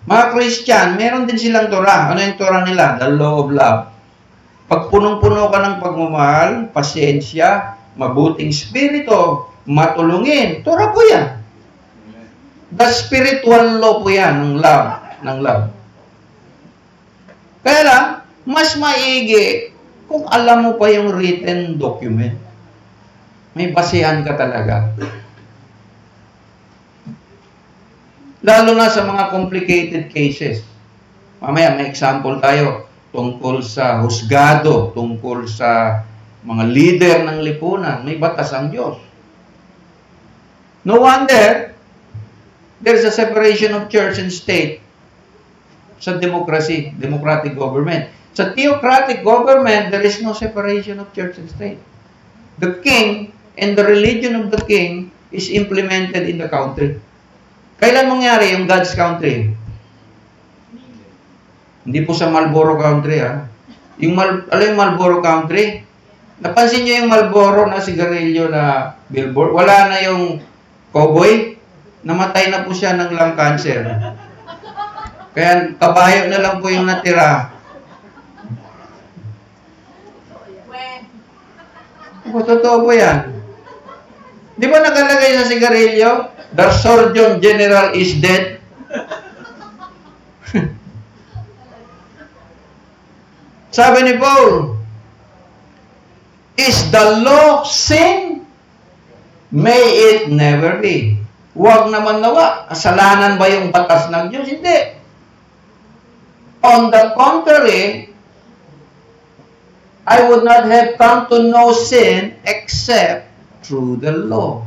Mga Christian, meron din silang Torah. Ano yung Torah nila? The law of love. Pag punong-puno ka ng pagmamahal, pasensya, mabuting spirito, matulungin, Torah po yan. The spiritual law po yan ng love. Ng love. Kaya lang, mas maigi kung alam mo pa yung written document. May basehan ka talaga. Lalo na sa mga complicated cases. Mamaya may example tayo tungkol sa husgado, tungkol sa mga leader ng lipunan. May batas ang Diyos. No wonder, there's a separation of church and state sa democracy, democratic government. Sa theocratic government, there is no separation of church and state. The king and the religion of the king is implemented in the country. Kailan mangyari yung God's country? Hindi po sa Marlboro country, ha? Alam yung Marlboro country? Napansin niyo yung Marlboro na sigarilyo na billboard? Wala na yung cowboy? Namatay na po siya ng lung cancer. Kaya kabayo na lang po yung natira. Totoo po yan. Di ba nakalagay sa sigarilyo? The Surgeon General is dead. Sabi ni Paul, is the law sin? May it never be. Huwag naman nawa. Kasalanan ba yung batas ng Diyos? Hindi. On the contrary, I would not have come to know sin except through the law.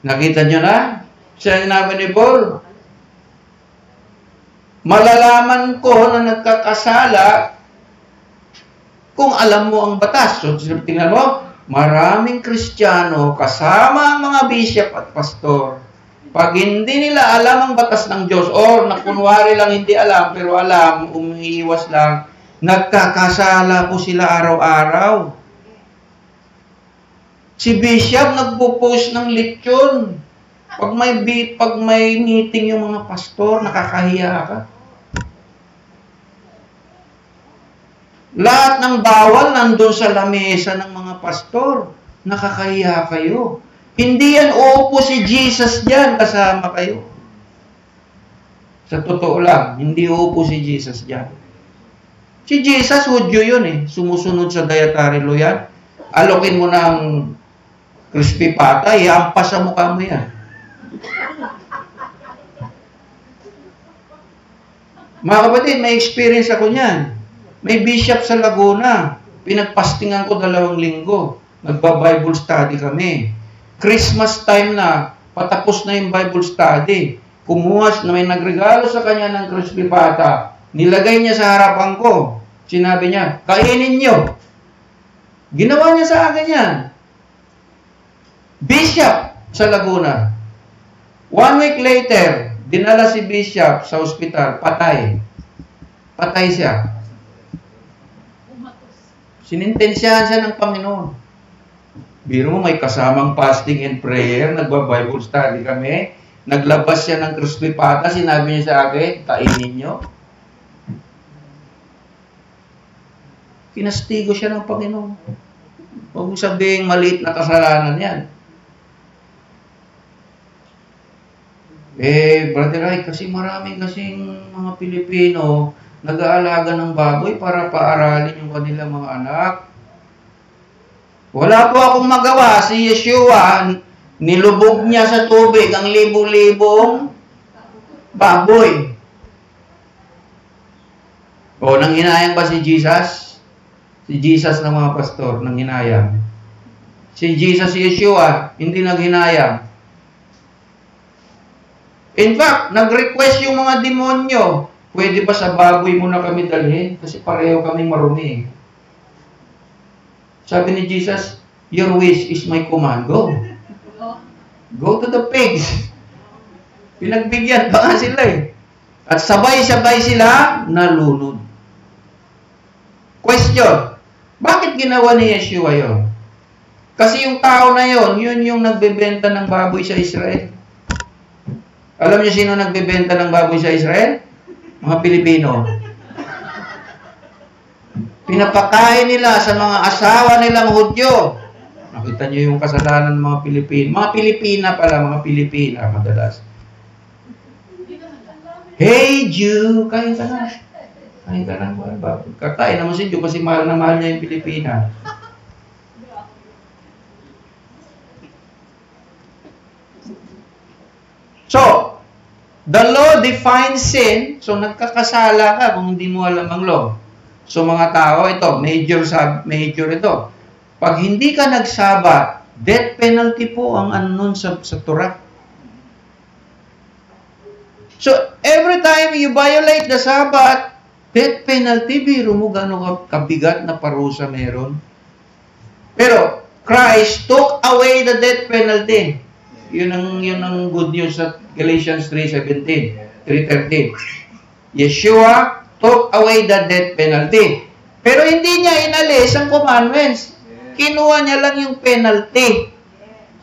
Nakita nyo na? Siya yung nabi ni Paul. Malalaman ko na nagkakasala kung alam mo ang batas. So, tingnan mo, maraming Kristiyano kasama ang mga bishop at pastor. Pag hindi nila alam ang batas ng Diyos, or nakunwari lang hindi alam, pero alam, umiiwas lang, Nagkakasala po sila araw-araw. Si Bishop nagpo-post ng lechon. Pag may meeting yung mga pastor, nakakahiya ka. Lahat ng bawal nandun sa lamesa ng mga pastor. Nakakahiya kayo. Hindi yan uupo si Jesus dyan, kasama kayo. Sa totoo lang, hindi uupo si Jesus dyan. Si Jesus, Hudyo yun eh. Sumusunod sa dietary law yan. Alokin mo ng crispy pata, iampas sa mukha mo yan. Mga kapatid, may experience ako niyan. May bishop sa Laguna. Pinagpastingan ko 2 linggo. Nagba-Bible study kami. Christmas time na, patapos na yung Bible study. Kumuha na may nagregalo sa kanya ng crispy pata. Nilagay niya sa harapan ko. Sinabi niya, kainin niyo. Ginawa niya sa akin yan. Bishop sa Laguna. 1 week later, dinala si Bishop sa ospital. Patay. Patay siya. Sinintensyahan siya ng Panginoon. Biro mo, may kasamang fasting and prayer, nagba-Bible study kami, naglabas siya ng crispy pata, sinabi niya sa akin, kainin niyo. Kinastigo siya ng Panginoon. Huwag mo sabihin maliit na kasalanan yan. Brother Ray, kasi maraming kasing mga Pilipino nag-aalaga ng baboy para paaralin yung kanilang mga anak. Wala po akong magawa. Si Yeshua, nilubog niya sa tubig ang libo-libong baboy. O, nanghinayang ba si Jesus? Si Jesus ng mga pastor, nanghinayang. Si Jesus, si Yeshua, hindi nanghinayang. In fact, nag-request yung mga demonyo, pwede ba sa baboy mo na kami dalhin? Kasi pareho kami marumi. Sabi ni Jesus, your wish is my command. Go. Go to the pigs. Pinagbigyan pa nga sila eh. At sabay-sabay sila nalunod. Question, bakit ginawa ni Yeshua yun? Kasi yung tao na yun yung nagbebenta ng baboy sa Israel. Alam niyo sino nagbebenta ng baboy sa Israel? Mga Pilipino. Pinapakain nila sa mga asawa nilang Hudyo. Nakita niyo yung kasalanan ng mga Pilipino. Mga Pilipina pala, mga Pilipina madalas. Hey Jew, kain ka na. Kain ka na. Kakain naman si Jew kasi mahal na mahal niya yung Pilipina. So, the law defines sin. So, nagkakasala ka kung hindi mo alam ang law. So, mga tao, ito, major ito. Pag hindi ka nagsabat, death penalty po ang nun sa Torah. So, every time you violate the Sabbath, death penalty, biro mo gano'ng kabigat na parusa meron. Pero, Christ took away the death penalty. Yun ang good news sa Galatians 3:17, 3:13. Yeshua took away the death penalty. Pero hindi niya inalis ang commandments. Kinuha niya lang yung penalty.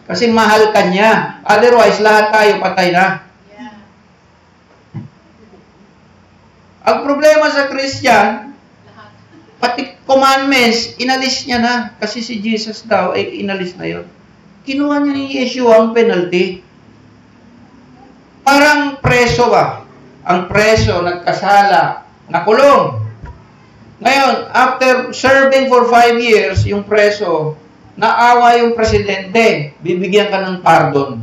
Kasi mahal ka niya. Otherwise, lahat tayo patay na. Ang problema sa Christian, pati commandments, inalis niya na. Kasi si Jesus daw ay inalis na yun. Kinuha niya ni Yeshua ang penalty. Parang preso ba? Ang preso, nagkasala, nakulong. Ngayon, after serving for 5 years, yung preso, naawa yung presidente, bibigyan ka ng pardon.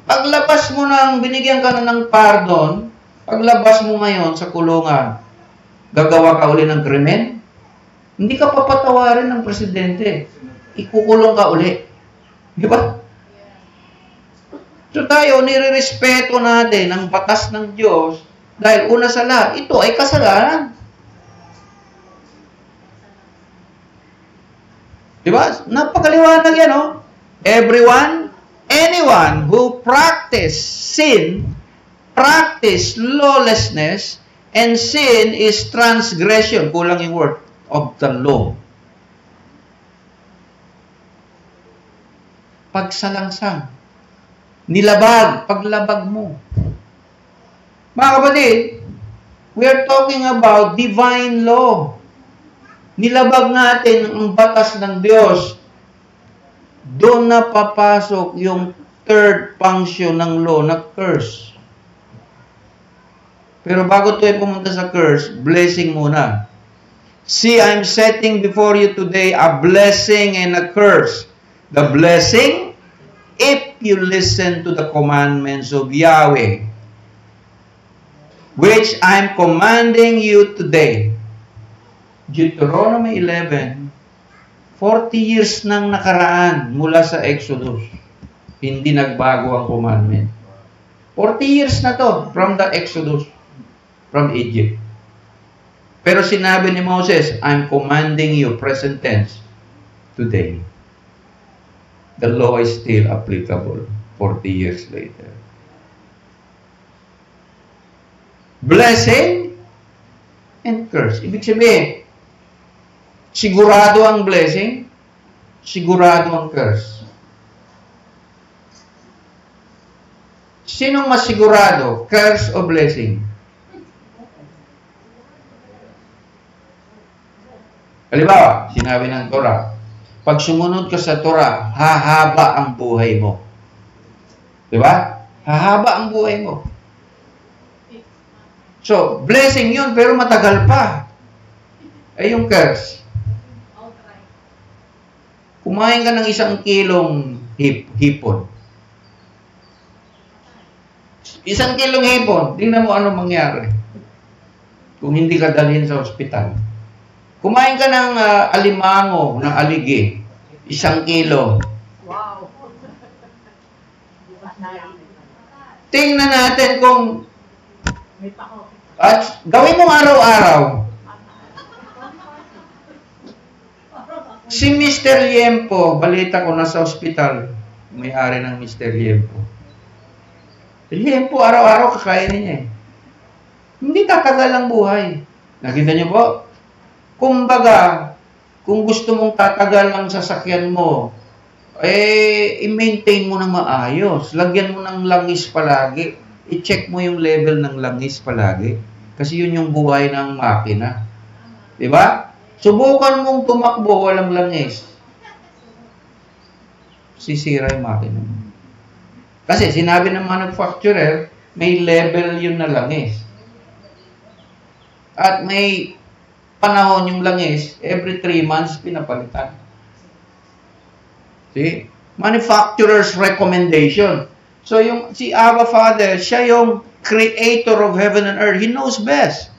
Paglabas mo binigyan ka na ng pardon, paglabas mo ngayon sa kulungan, gagawa ka uli ng krimen? Hindi ka papatawarin ng presidente. Ikukulong ka uli. Di ba? So tayo, nire-respeto natin ang batas ng Diyos dahil una sa lahat, ito ay kasalanan. Di ba? Napakaliwanag yan, no? Anyone who practice sin, practice lawlessness, And sin is transgression, kulang yung word, of the law. Pagsalangsang. Nilabag, paglabag mo. Mga kapatid, we are talking about divine law. Nilabag natin ang batas ng Diyos. Doon na papasok yung third function ng law na curse. Pero bago tayo pumunta sa curse, blessing muna. See, I'm setting before you today a blessing and a curse. The blessing, if you listen to the commandments of Yahweh, which I'm commanding you today. Deuteronomy 11, 40 years nang nakaraan mula sa Exodus. Hindi nagbago ang commandment. 40 years na to from the Exodus, from Egypt. Pero sinabi ni Moses, I'm commanding you, present tense, today. The law is still applicable 40 years later. Blessing and curse. Ibig sabihin, sigurado ang blessing, sigurado ang curse. Sinong mas sigurado? Curse o blessing? Halimbawa, sinabi ng Torah, pag sumunod ka sa Torah, hahaba ang buhay mo. Diba? Hahaba ang buhay mo. So, blessing yun, pero matagal pa. Ay yung curse. Kumain ka ng 1 kilong hipon. 1 kilong hipon, tingnan mo ano mangyari. Kung hindi ka dalhin sa ospital. Kumain ka ng alimango, ng aligi. 1 kilo. Wow. Tingnan natin kung May pako. at gawin mo araw-araw. Si Mr. Liempo, balita ko nasa ospital, may-ari ng Mr. Liempo. Liempo, araw-araw kakainin niya eh. Hindi tatagal ang buhay. Nakita niyo po? Kumbaga, kung gusto mong tatagal ang sasakyan mo, i-maintain mo na maayos. Lagyan mo ng langis palagi. I-check mo yung level ng langis palagi. Kasi yun yung buhay ng makina. Diba? Subukan mong tumakbo, walang langis. Sisira yung makina mo. Kasi sinabi ng manufacturer, may level yun na langis. At may panahon yung langis, every 3 months pinapalitan. See? Manufacturer's recommendation. So yung si Abba Father, siya yung creator of heaven and earth. He knows best.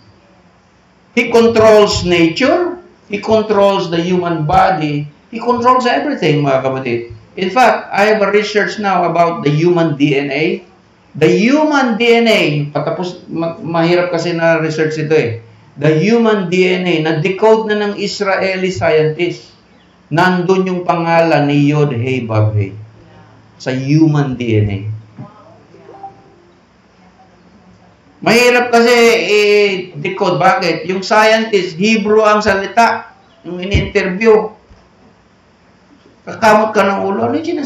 He controls nature. He controls the human body. He controls everything, mga kapatid. In fact, I have a research now about the human DNA. The human DNA, patapos, mahirap kasi na research ito eh. The human DNA, na-decode na ng Israeli scientists. Nandun yung pangalan ni Yod Hey Vav Hey sa human DNA. Mahirap kasi i-decode. Bakit? Yung scientist, Hebrew ang salita. Yung in-interview. Kakamot ka ng ulo. Ano yung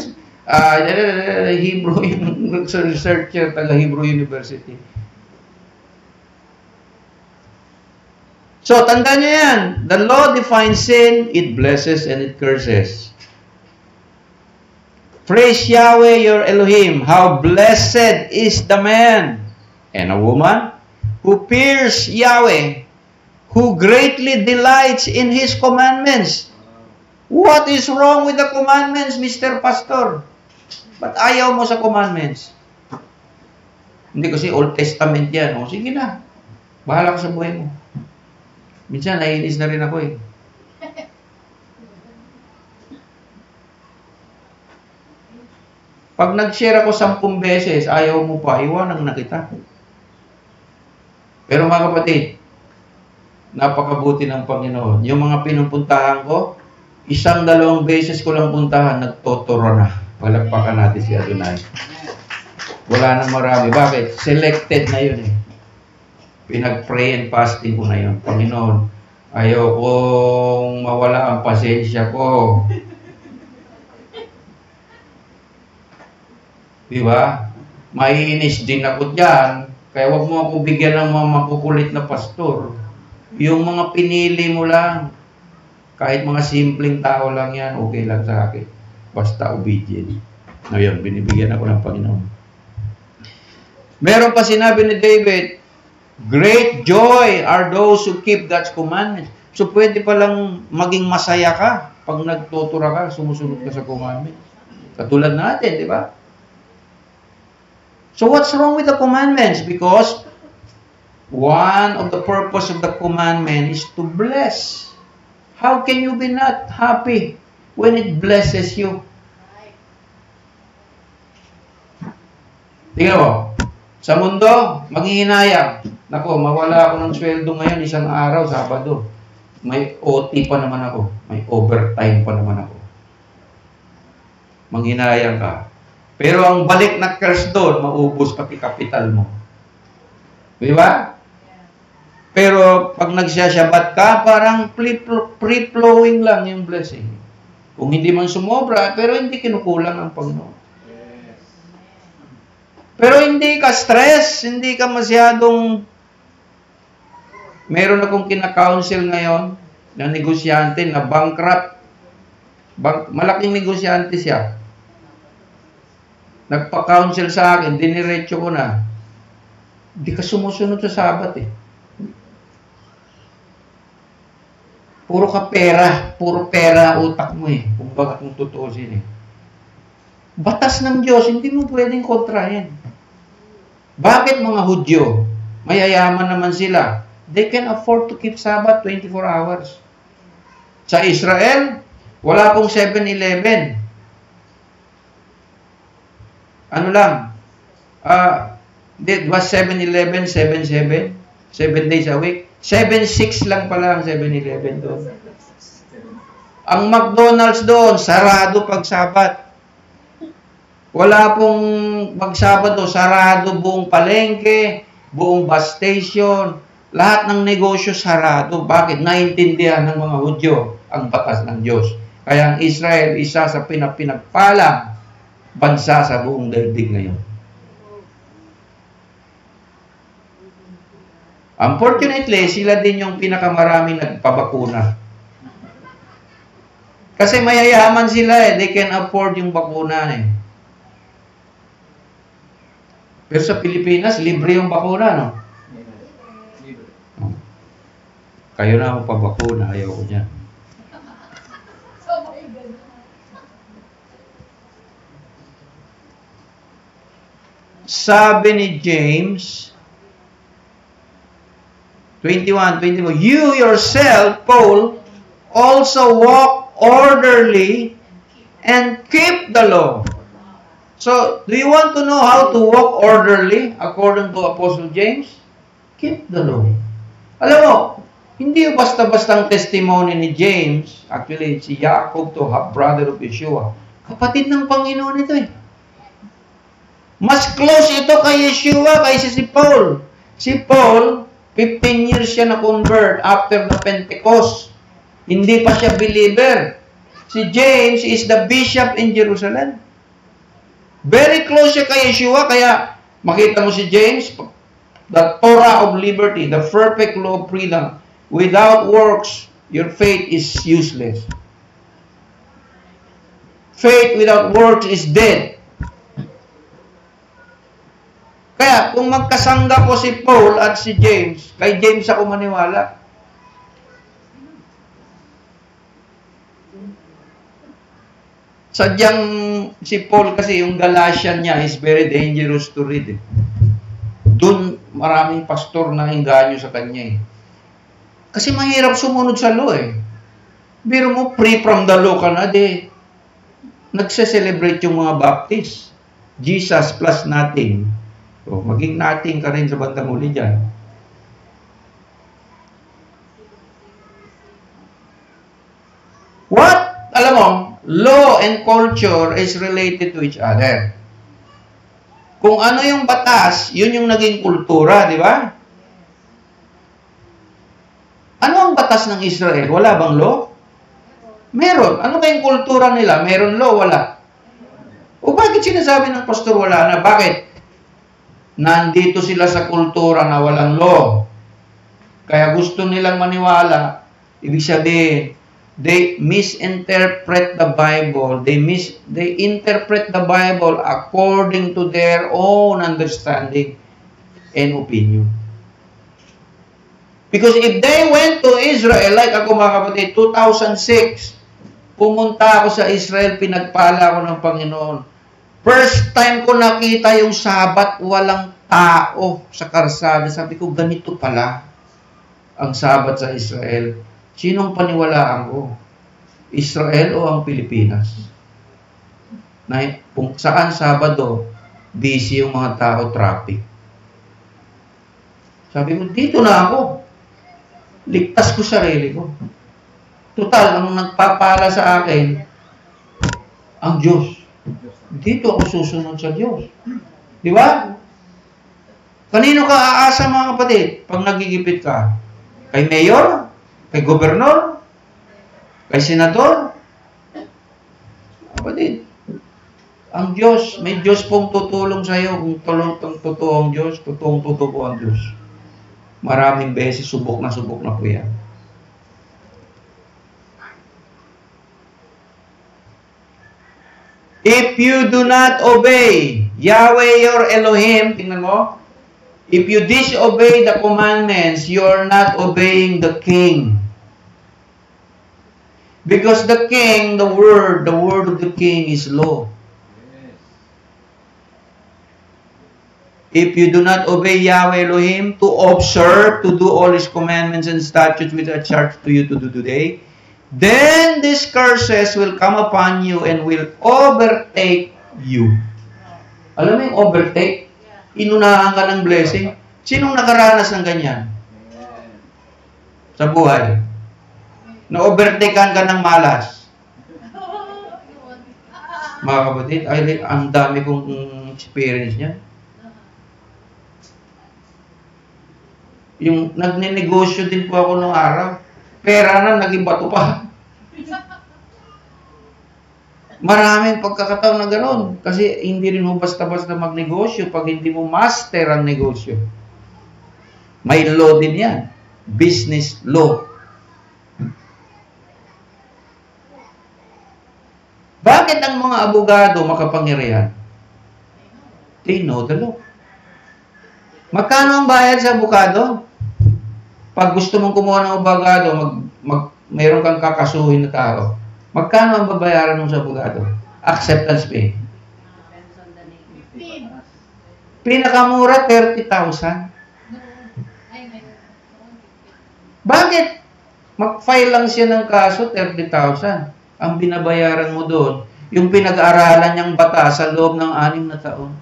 Hebrew yung researcher taga Hebrew University. So, tandaan nyo yan. The law defines sin, it blesses and it curses. Praise Yahweh your Elohim. How blessed is the man and a woman who fears Yahweh, who greatly delights in His commandments. What is wrong with the commandments, Mr. Pastor? Ba't ayaw mo sa commandments? Hindi kasi Old Testament yan. O, sige na. Bahala ka sa buhay mo. Minsan, naiinis na rin ako eh. Pag nag-share ako 10 beses, ayaw mo pa, iwanan na kita. Pero mga kapatid, napakabuti ng Panginoon. Yung mga pinupuntahan ko, 1-2 beses ko lang puntahan, nagtotoro na. Palagpakan natin si Adonai. Wala nang marami. Bakit? Selected na yun eh. Pinag-pray and fasting ko na yun. Panginoon, ayokong mawala ang pasensya ko. Di ba? Maiinis din ako dyan. Kaya wag mo ako bigyan ng mga makukulit na pastor. Yung mga pinili mo lang, kahit mga simpleng tao lang yan, okay lang sa akin. Basta obedient. Ngayon, binibigyan ako ng Panginoon. Meron pa sinabi ni David, great joy are those who keep God's commandments. So, pwede palang maging masaya ka pag nagtutura ka, sumusunod ka sa commandments. Katulad natin, di ba? So, what's wrong with the commandments? Because one of the purpose of the commandment is to bless. How can you be not happy when it blesses you? Tingnan mo, sa mundo, manghihinayang. Nako, mawala ako ng sweldo ngayon, isang araw, Sabado. May OT pa naman ako. May overtime pa naman ako. Manghinayang ka. Pero ang balik na curse doon, maubos pati kapital mo. Di ba? Pero pag nagsasyabat ka, parang free-flowing lang yung blessing. Kung hindi man sumobra, pero hindi kinukulang ang Panginoon. Pero hindi ka stress, hindi ka masyadong... Meron akong kina-counsel ngayon na negosyante na bankrupt. Malaking negosyante siya. Nagpa-counsel sa akin, diniretso ko na. Hindi ka sumusunod sa Sabat eh. Puro pera utak mo eh. Kung baka kung tutuusin eh. Batas ng Diyos, hindi mo pwedeng kontrahin. Bakit mga Hudyo? Mayayaman naman sila. They can afford to keep Sabbath 24 hours. Sa Israel, wala pong 7-Eleven. Ano lang? It was 7-Eleven, 7-7. 7 days a week. 7-6 lang pala ang 7-Eleven doon. Ang McDonald's doon, sarado pag Sabat. Wala pong pag Sabado, sarado buong palengke, buong bus station, lahat ng negosyo sarado. Bakit? Naintindihan ng mga Hudyo ang batas ng Diyos. Kaya ang Israel, isa sa pinagpalang bansa sa buong daigdig ngayon. Unfortunately, sila din yung pinakamaraming nagpabakuna. Kasi mayayaman sila eh. They can afford yung bakuna eh. Pero sa Pilipinas, libre yung bakuna, no? Kayo na ang pabakuna. Ayaw ko dyan. Sabi ni James 21, you yourself, Paul, also walk orderly and keep the law. So, do you want to know how to walk orderly according to Apostle James? Keep the law. Alam mo, hindi basta-bastang testimony ni James, actually si Jacob to half-brother of Yeshua. Kapatid ng Panginoon ito eh. Mas close ito kay Yeshua kaysa si Paul. Si Paul, 15 years siya na-convert after the Pentecost. Hindi pa siya believer. Si James is the bishop in Jerusalem. Very close siya kay Yeshua, kaya makita mo si James, the Torah of liberty, the perfect law of freedom. Without works, your faith is useless. Faith without works is dead. Kaya, kung magkasangga ko si Paul at si James, kay James ako maniwala. Sadyang si Paul kasi, yung Galatian niya is very dangerous to read. Doon, maraming pastor na engganyo sa kanya eh. Kasi mahirap sumunod sa law eh. Biro mo, free from the law ka na, nagse-celebrate yung mga Baptist. Jesus plus nothing. So, maging nothing ka rin sa bandang uli dyan. What? Alam mo, law and culture is related to each other. Kung ano yung batas, yun yung naging kultura, di ba? Ano ang batas ng Israel? Wala bang law? Meron. Ano kayong kultura nila? Meron law? Wala. O bakit sinasabi ng pastor wala na? Bakit? Nandito sila sa kultura na walang law. Kaya gusto nilang maniwala. Ibig sabihin, they misinterpret the Bible. They interpret the Bible according to their own understanding and opinion. Because if they went to Israel, like ako mga kapatid, 2006, pumunta ako sa Israel, pinagpala ako ng Panginoon. First time ko nakita yung Sabat, walang tao sa karsada. Sabi ko, ganito pala ang Sabat sa Israel. Sinong paniwalaan ko? Israel o ang Pilipinas? Na, kung saan Sabado, busy yung mga tao, traffic. Sabi ko, dito na ako. Ligtas ko sarili ko. Total, ang nagpapala sa akin, ang Diyos. Dito ako susunod sa Diyos. Di ba? Kanino ka aasa mga kapatid pag nagigipit ka? Kay mayor? Kay gobernador? Kay senador? Kapatid, ang Diyos, may Diyos pong tutulong sa iyo kung totoong Diyos, totoong ang Diyos. Maraming beses subok na po yan. If you do not obey Yahweh your Elohim, tingnan mo, if you disobey the commandments, you are not obeying the king. Because the king, the word of the king is law. If you do not obey Yahweh Elohim to observe, to do all His commandments and statutes which are charged to you to do today, then these curses will come upon you and will overtake you. Alam mo yung overtake? Inunahan ka ng blessing. Sinong nakaranas ng ganyan? Sa buhay. Na-overtakean ka ng malas. Mga kapatid, ang dami kong experience niya. Yung nagnenegosyo din po ako nung araw. Pera na, naging bato pa. Maraming pagkakataon na gano'n. Kasi hindi rin mo basta-basta magnegosyo pag hindi mo master ang negosyo. May law din yan. Business law. Bakit ang mga abogado makapangyarihan? They know the law. Magkano ang bayad sa abogado? Pag gusto mong kumuha ng abogado, mayroon kang kakasuhin na tao. Magkano ang babayaran mo sa abogado? Acceptance fee. Pinakamura, 30,000. Bakit? Mag-file lang siya ng kaso, 30,000. Ang binabayaran mo doon, yung pinag-aaralan niyang batas sa loob ng 6 na taon.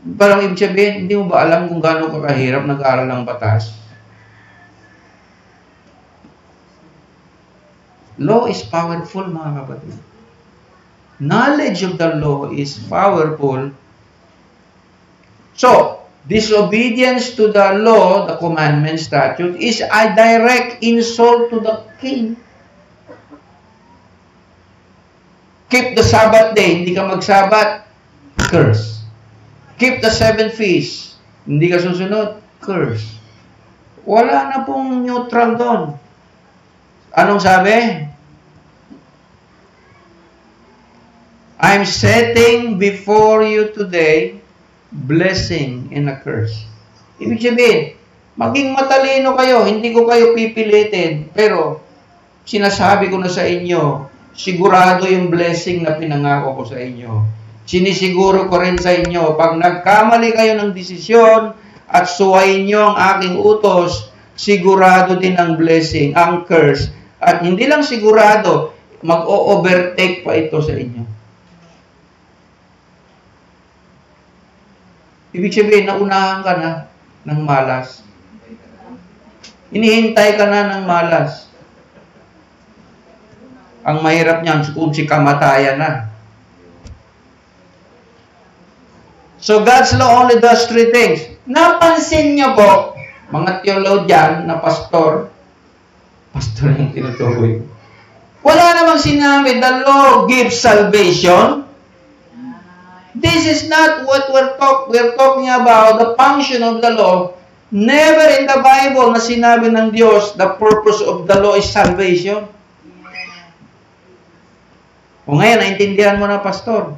Parang ibig sabihin, hindi mo ba alam kung gaano kakahirap nag-aaral ng batas? Law is powerful, mga kapatid. Knowledge of the law is powerful. So, disobedience to the law, the commandment, statute, is a direct insult to the king. Keep the Sabbath day, hindi ka mag-Sabbath, curse. Keep the 7 feasts. Hindi ka susunod, curse. Wala na pong neutral doon. Anong sabi? I'm setting before you today blessing and a curse. Ibig sabihin, maging matalino kayo, hindi ko kayo pipilitin, pero sinasabi ko na sa inyo, sigurado yung blessing na pinangako ko sa inyo. Sinisiguro ko rin sa inyo, pag nagkamali kayo ng desisyon at suwayin nyo ang aking utos, sigurado din ang blessing, ang curse. At hindi lang sigurado, mag-o-overtake pa ito sa inyo. Ibig sabihin, naunahan ka na ng malas. Inihintay ka na ng malas. Ang mahirap niyan, kung si kamatayan na. So, God's law only does 3 things. Napansin niyo po, mga theologian na pastor yung tinutukoy. Wala namang sinabi, the law gives salvation. This is not what we're talking about, the function of the law. Never in the Bible na sinabi ng Diyos, the purpose of the law is salvation. O ngayon, naintindihan mo na, pastor.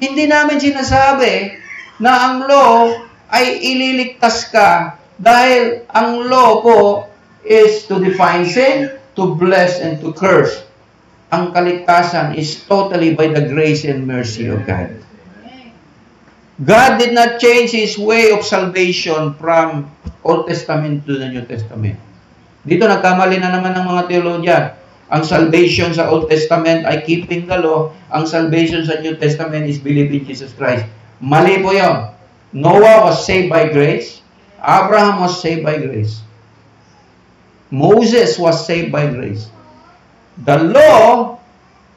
Hindi namin sinasabi na ang law ay ililigtas ka dahil ang law po is to define sin, to bless, and to curse. Ang kaligtasan is totally by the grace and mercy of God. God did not change His way of salvation from Old Testament to the New Testament. Dito nagkamali na naman ng mga theologian. Ang salvation sa Old Testament ay keeping the law. Ang salvation sa New Testament is believing Jesus Christ. Mali po yun. Noah was saved by grace. Abraham was saved by grace. Moses was saved by grace. The law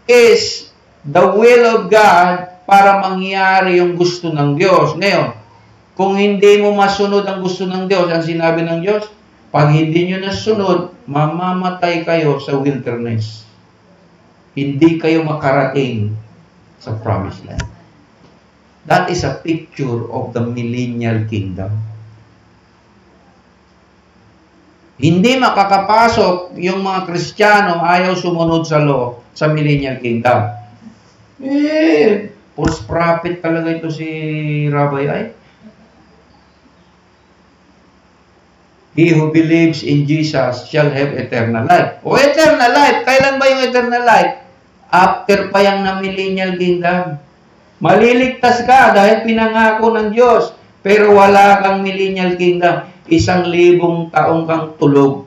is the will of God para mangyari yung gusto ng Diyos. Ngayon, kung hindi mo masunod ang gusto ng Diyos, ang sinabi ng Diyos, pag hindi nyo nasunod, mamamatay kayo sa wilderness. Hindi kayo makarating sa promised land. That is a picture of the millennial kingdom. Hindi makakapasok yung mga Kristiyano ayaw sumunod sa law sa millennial kingdom. False prophet talaga ito si Rabbi ay. He who believes in Jesus shall have eternal life. O eternal life, kailan ba yung eternal life? After pa yung na millennial kingdom. Maliligtas ka dahil pinangako ng Diyos, pero wala kang millennial kingdom. 1,000 taong kang tulog.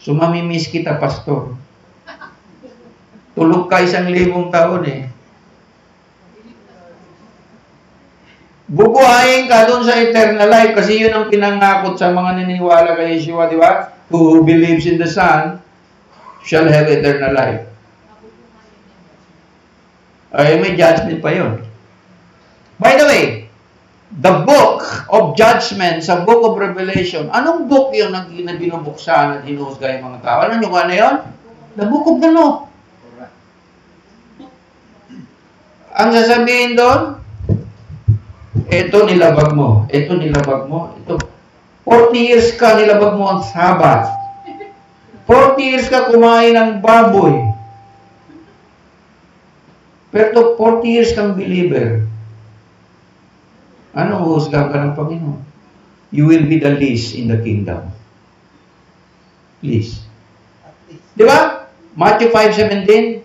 So mamimiss kita, pastor. Tulog ka 1,000 taon eh. Bubuhayin ka doon sa eternal life kasi yun ang pinangakot sa mga naniniwala kay Yeshua, di ba? Who believes in the Son shall have eternal life. Ay, may judgment pa yun. By the way, the book of judgment sa book of Revelation, anong book yung na binubuksan at hinuhusga yung mga tao? Ano yung ano yun? The book of the law. Ang sasabihin doon, ito nilabag mo, ito nilabag mo, ito. 40 years ka nilabag mo ang Sabat. 40 years ka kumain ng baboy. Pero 40 years kang believer. Anong husga ka ng Panginoon? You will be the least in the kingdom. Least. Di ba? Matthew 5:17,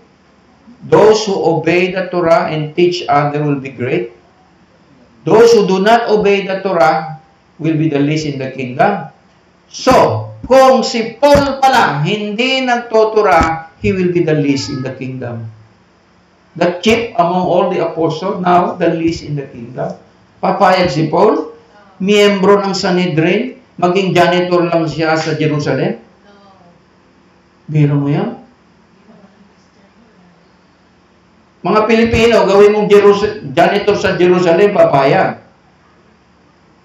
those who obey the Torah and teach others will be great. Those who do not obey the Torah will be the least in the kingdom. So, kung si Paul pala hindi nagtotura, he will be the least in the kingdom. The chief among all the apostles, now the least in the kingdom. Papayag si Paul, miyembro ng Sanhedrin, maging janitor lang siya sa Jerusalem? Biro mo yan? Mga Pilipino, gawin mong janitor sa Jerusalem, papayag.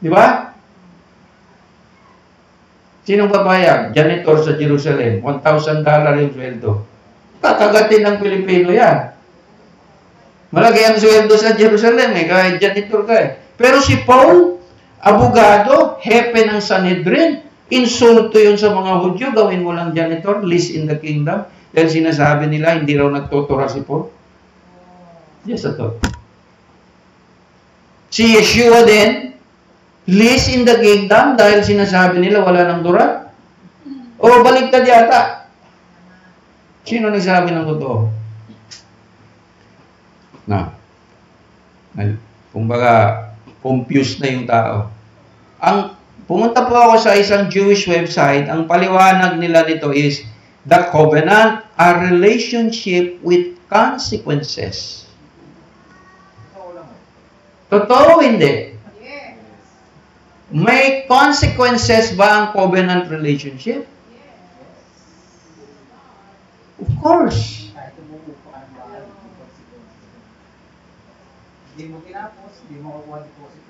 Di ba? Sinong papayag? Janitor sa Jerusalem. $1,000 yung sweldo. Tatagatin ng Pilipino yan. Malaki ang sweldo sa Jerusalem kahit janitor ka Pero si Paul, abogado, hepe ng Sanhedrin, insulto yun sa mga Hudyo, gawin mo lang janitor, least in the kingdom. Dahil sinasabi nila, hindi raw nagtutura si Paul. Yes, ito. Si Yeshua din, least in the kingdom, dahil sinasabi nila wala ng tura. O baligtad yata. Sino nagsabi ng totoo? Kumbaga, confused na yung tao. Pumunta po ako sa isang Jewish website, ang paliwanag nila nito is, the covenant, a relationship with consequences. Totoo hindi? May consequences ba ang covenant relationship? Of course. Hindi mo tinapos, hindi mo kukuha deposit.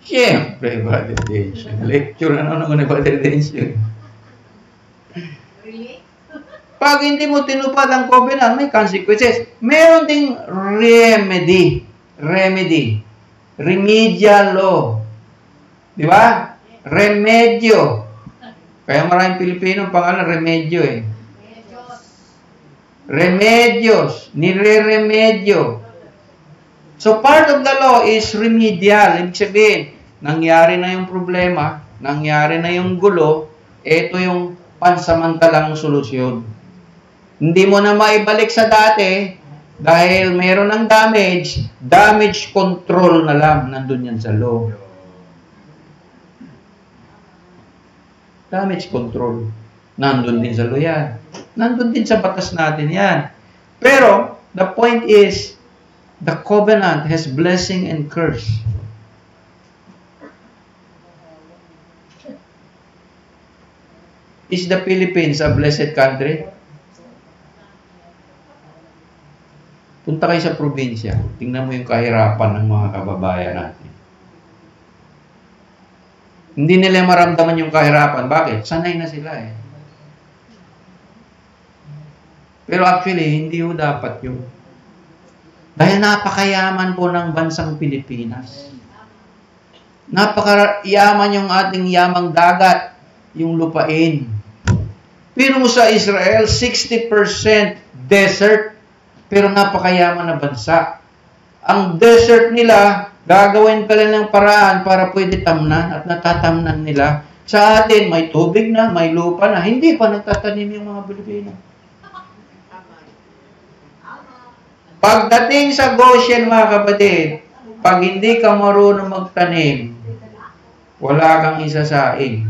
Siyempre, Brother Densyo. Lecture na naman ni Brother Densyo. Really? Pag hindi mo tinupad ang covenant, may consequences. Meron ding remedy. Remedial law. Di ba? Remedyo. Kaya maraming Pilipino ang pangalan, remedyo eh. Remedios. Nire-remedyo. So part of the law is remedial. Ibig sabihin, nangyari na yung problema, nangyari na yung gulo, ito yung pansamantalang solusyon. Hindi mo na maibalik sa dati dahil meron ng damage control na lang nandun yan sa law. Damage control. Nandun din sa law yan. Nandun din sa batas natin yan. Pero, the point is, the covenant has blessing and curse. Is the Philippines a blessed country? Punta kayo sa probinsya. Tingnan mo yung kahirapan ng mga kababayan natin. Hindi nila maramdaman yung kahirapan. Bakit? Sanay na sila eh. Pero actually, hindi ho dapat yun. Dahil napakayaman po ng bansang Pilipinas. Napakayaman yung ating yamang dagat, yung lupain. Pero sa Israel, 60% desert, pero napakayaman na bansa. Ang desert nila, gagawin ka lang ng paraan para pwede tamnan at natatamnan nila. Sa atin, may tubig na, may lupa na, hindi pa nagtatanim yung mga Pilipino. Pagdating sa Goshen, mga kapatid, pag hindi ka marunong magtanim, wala kang isasaing.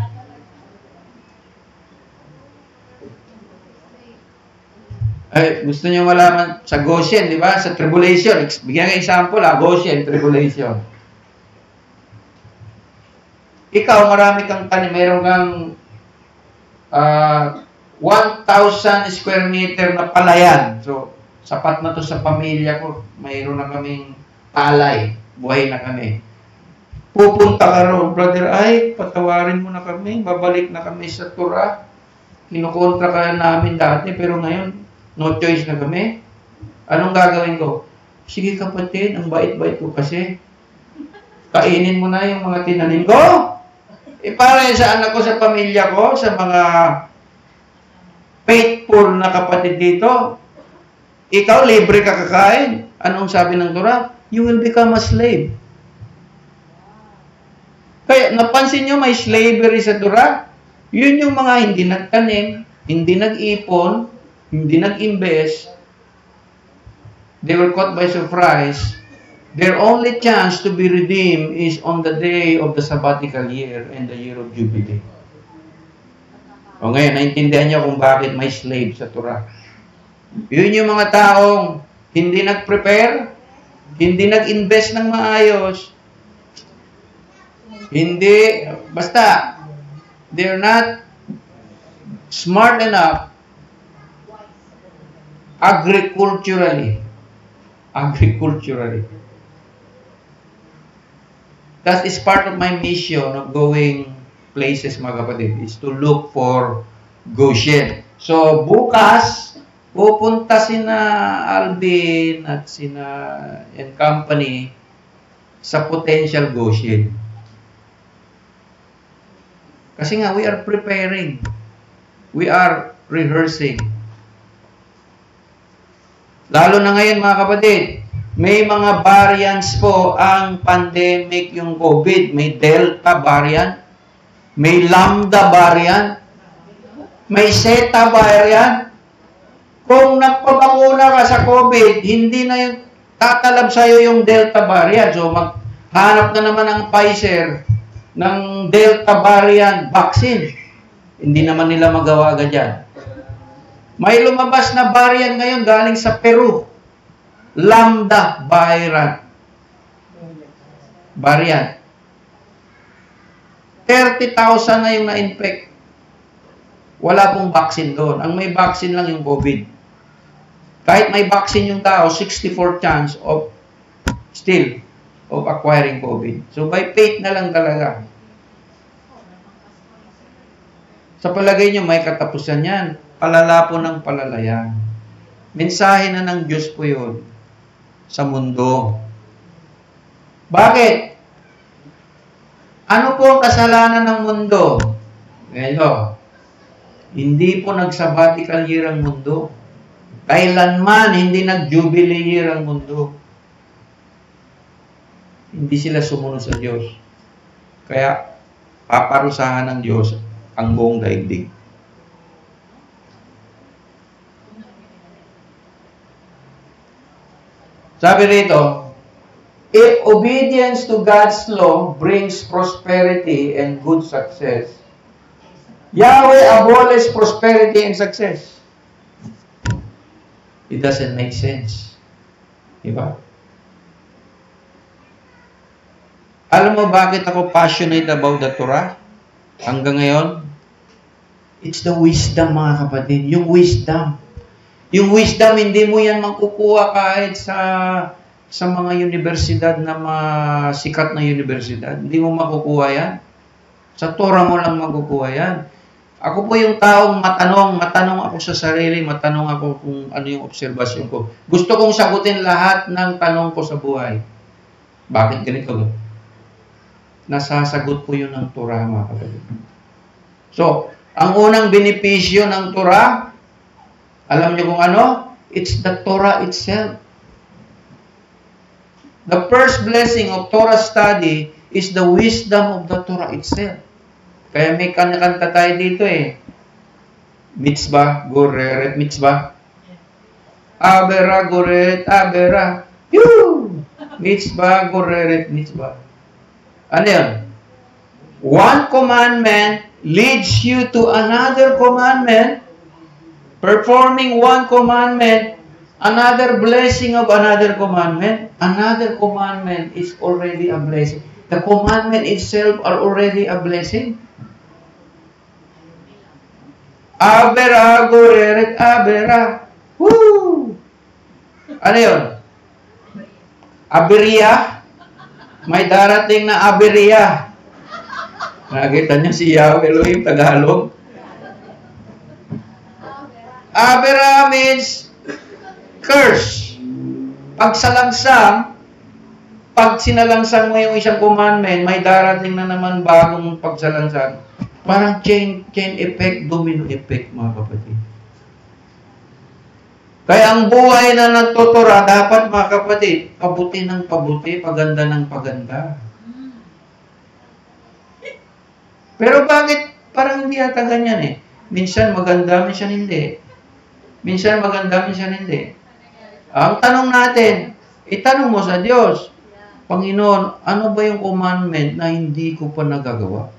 Ay, gusto niyo malaman sa Goshen, di ba? Sa tribulation. Bigyan ng example, Goshen, tribulation. Ikaw, marami kang tanim. Meron kang 1,000 square meter na palayan. So, sapat na to sa pamilya ko. Mayroon na kaming palay. Buhay na kami. Pupunta ka roon, brother, ay, patawarin mo na kami. Babalik na kami sa Torah. Kinukontra ka namin dati, pero ngayon, no choice na kami. Anong gagawin ko? Sige kapatid, ang bait-bait ko kasi. Kainin mo na yung mga tinanim ko. Para sa anak ko, sa pamilya ko, sa mga faithful na kapatid dito, ikaw libre ka kakain. Anong sabi ng Torah? You will become a slave. Kaya napansin nyo may slavery sa Torah? Yun yung mga hindi nagtanim, hindi nag-ipon, hindi nag-invest, they were caught by surprise. Their only chance to be redeemed is on the day of the sabbatical year and the year of Jubilee. O ngayon, naintindihan niyo kung bakit may slave sa Torah. Yun yung mga taong hindi nag-prepare, hindi nag-invest ng maayos, hindi, basta, they're not smart enough agriculturally. That is part of my mission of going places, mga kapatid, is to look for Goshen. So, bukas, pupunta sina Alvin at sina and company sa potential Goshen. Kasi nga, we are preparing. We are rehearsing. Lalo na ngayon, mga kapatid, may mga variants po ang pandemic, yung COVID. May Delta variant, may Lambda variant, may Zeta variant. Kung nagpabakuna ka sa COVID, hindi na yung tatalab sa'yo yung Delta variant. So, maghanap na naman ang Pfizer ng Delta variant vaccine. Hindi naman nila magawa agad yan. May lumabas na variant ngayon galing sa Peru. Lambda variant. 30,000 na yung na-infect. Wala pong vaccine doon. Ang may vaccine lang yung COVID. Kahit may vaccine yung tao, 64% chance of of acquiring COVID. So by faith na lang talaga. Sa palagay nyo, may katapusan yan. Palala po ng palalayan. Mensahe na ng Diyos po yun sa mundo. Bakit? Ano po ang kasalanan ng mundo? Ngayon, hindi po nag-sabbatical year ang mundo. Kailanman hindi nag-jubilee year ang mundo. Hindi sila sumunod sa Diyos. Kaya, paparusahan ng Diyos ang buong daigdig. Sabi rito, if obedience to God's law brings prosperity and good success, Yahweh abolishes prosperity and success. It doesn't make sense. Diba? Alam mo bakit ako passionate about the Torah? Hanggang ngayon? It's the wisdom, mga kapatid. Yung wisdom. Yung wisdom, hindi mo yan makukuha kahit sa mga universidad na sikat na universidad. Hindi mo makukuha yan. Sa Torah mo lang makukuha yan. Ako po yung taong matanong ako sa sarili, matanong ako kung ano yung obserbasyon ko. Gusto kong sagutin lahat ng tanong ko sa buhay. Bakit ganito? Nasasagot po yun ng Torah, mga kapatid. So, ang unang benepisyo ng Torah, alam niyo kung ano? It's the Torah itself. The first blessing of Torah study is the wisdom of the Torah itself. Kaya may kanta tayo dito eh. Mitzvah, goreret, mitzvah. Abera, goreret, abera. Yoo! Mitzvah, goreret, mitzvah. Ano yun? One commandment leads you to another commandment. Performing one commandment, another blessing of another commandment. Another commandment is already a blessing. The commandment itself are already a blessing. Abera, goreret, abera. Woo! Ano yun? Aberiya. May darating na aberiya. Nakita niyo si Yahweh Elohim, Tagalog. Abera means curse. Pagsalangsang, pag sinalangsang mo yung isang commandment, may darating na naman bagong pagsalangsang. Parang chain effect, domino effect, mga kapatid. Kaya ang buhay na nagtutura, dapat, mga kapatid, pabuti ng pabuti, paganda ng paganda. Pero bakit parang hindi yata ganyan eh? Minsan maganda, minsan hindi. Minsan maganda, minsan hindi. Ang tanong natin, itanong mo sa Diyos, Panginoon, ano ba yung commandment na hindi ko pa nagagawa?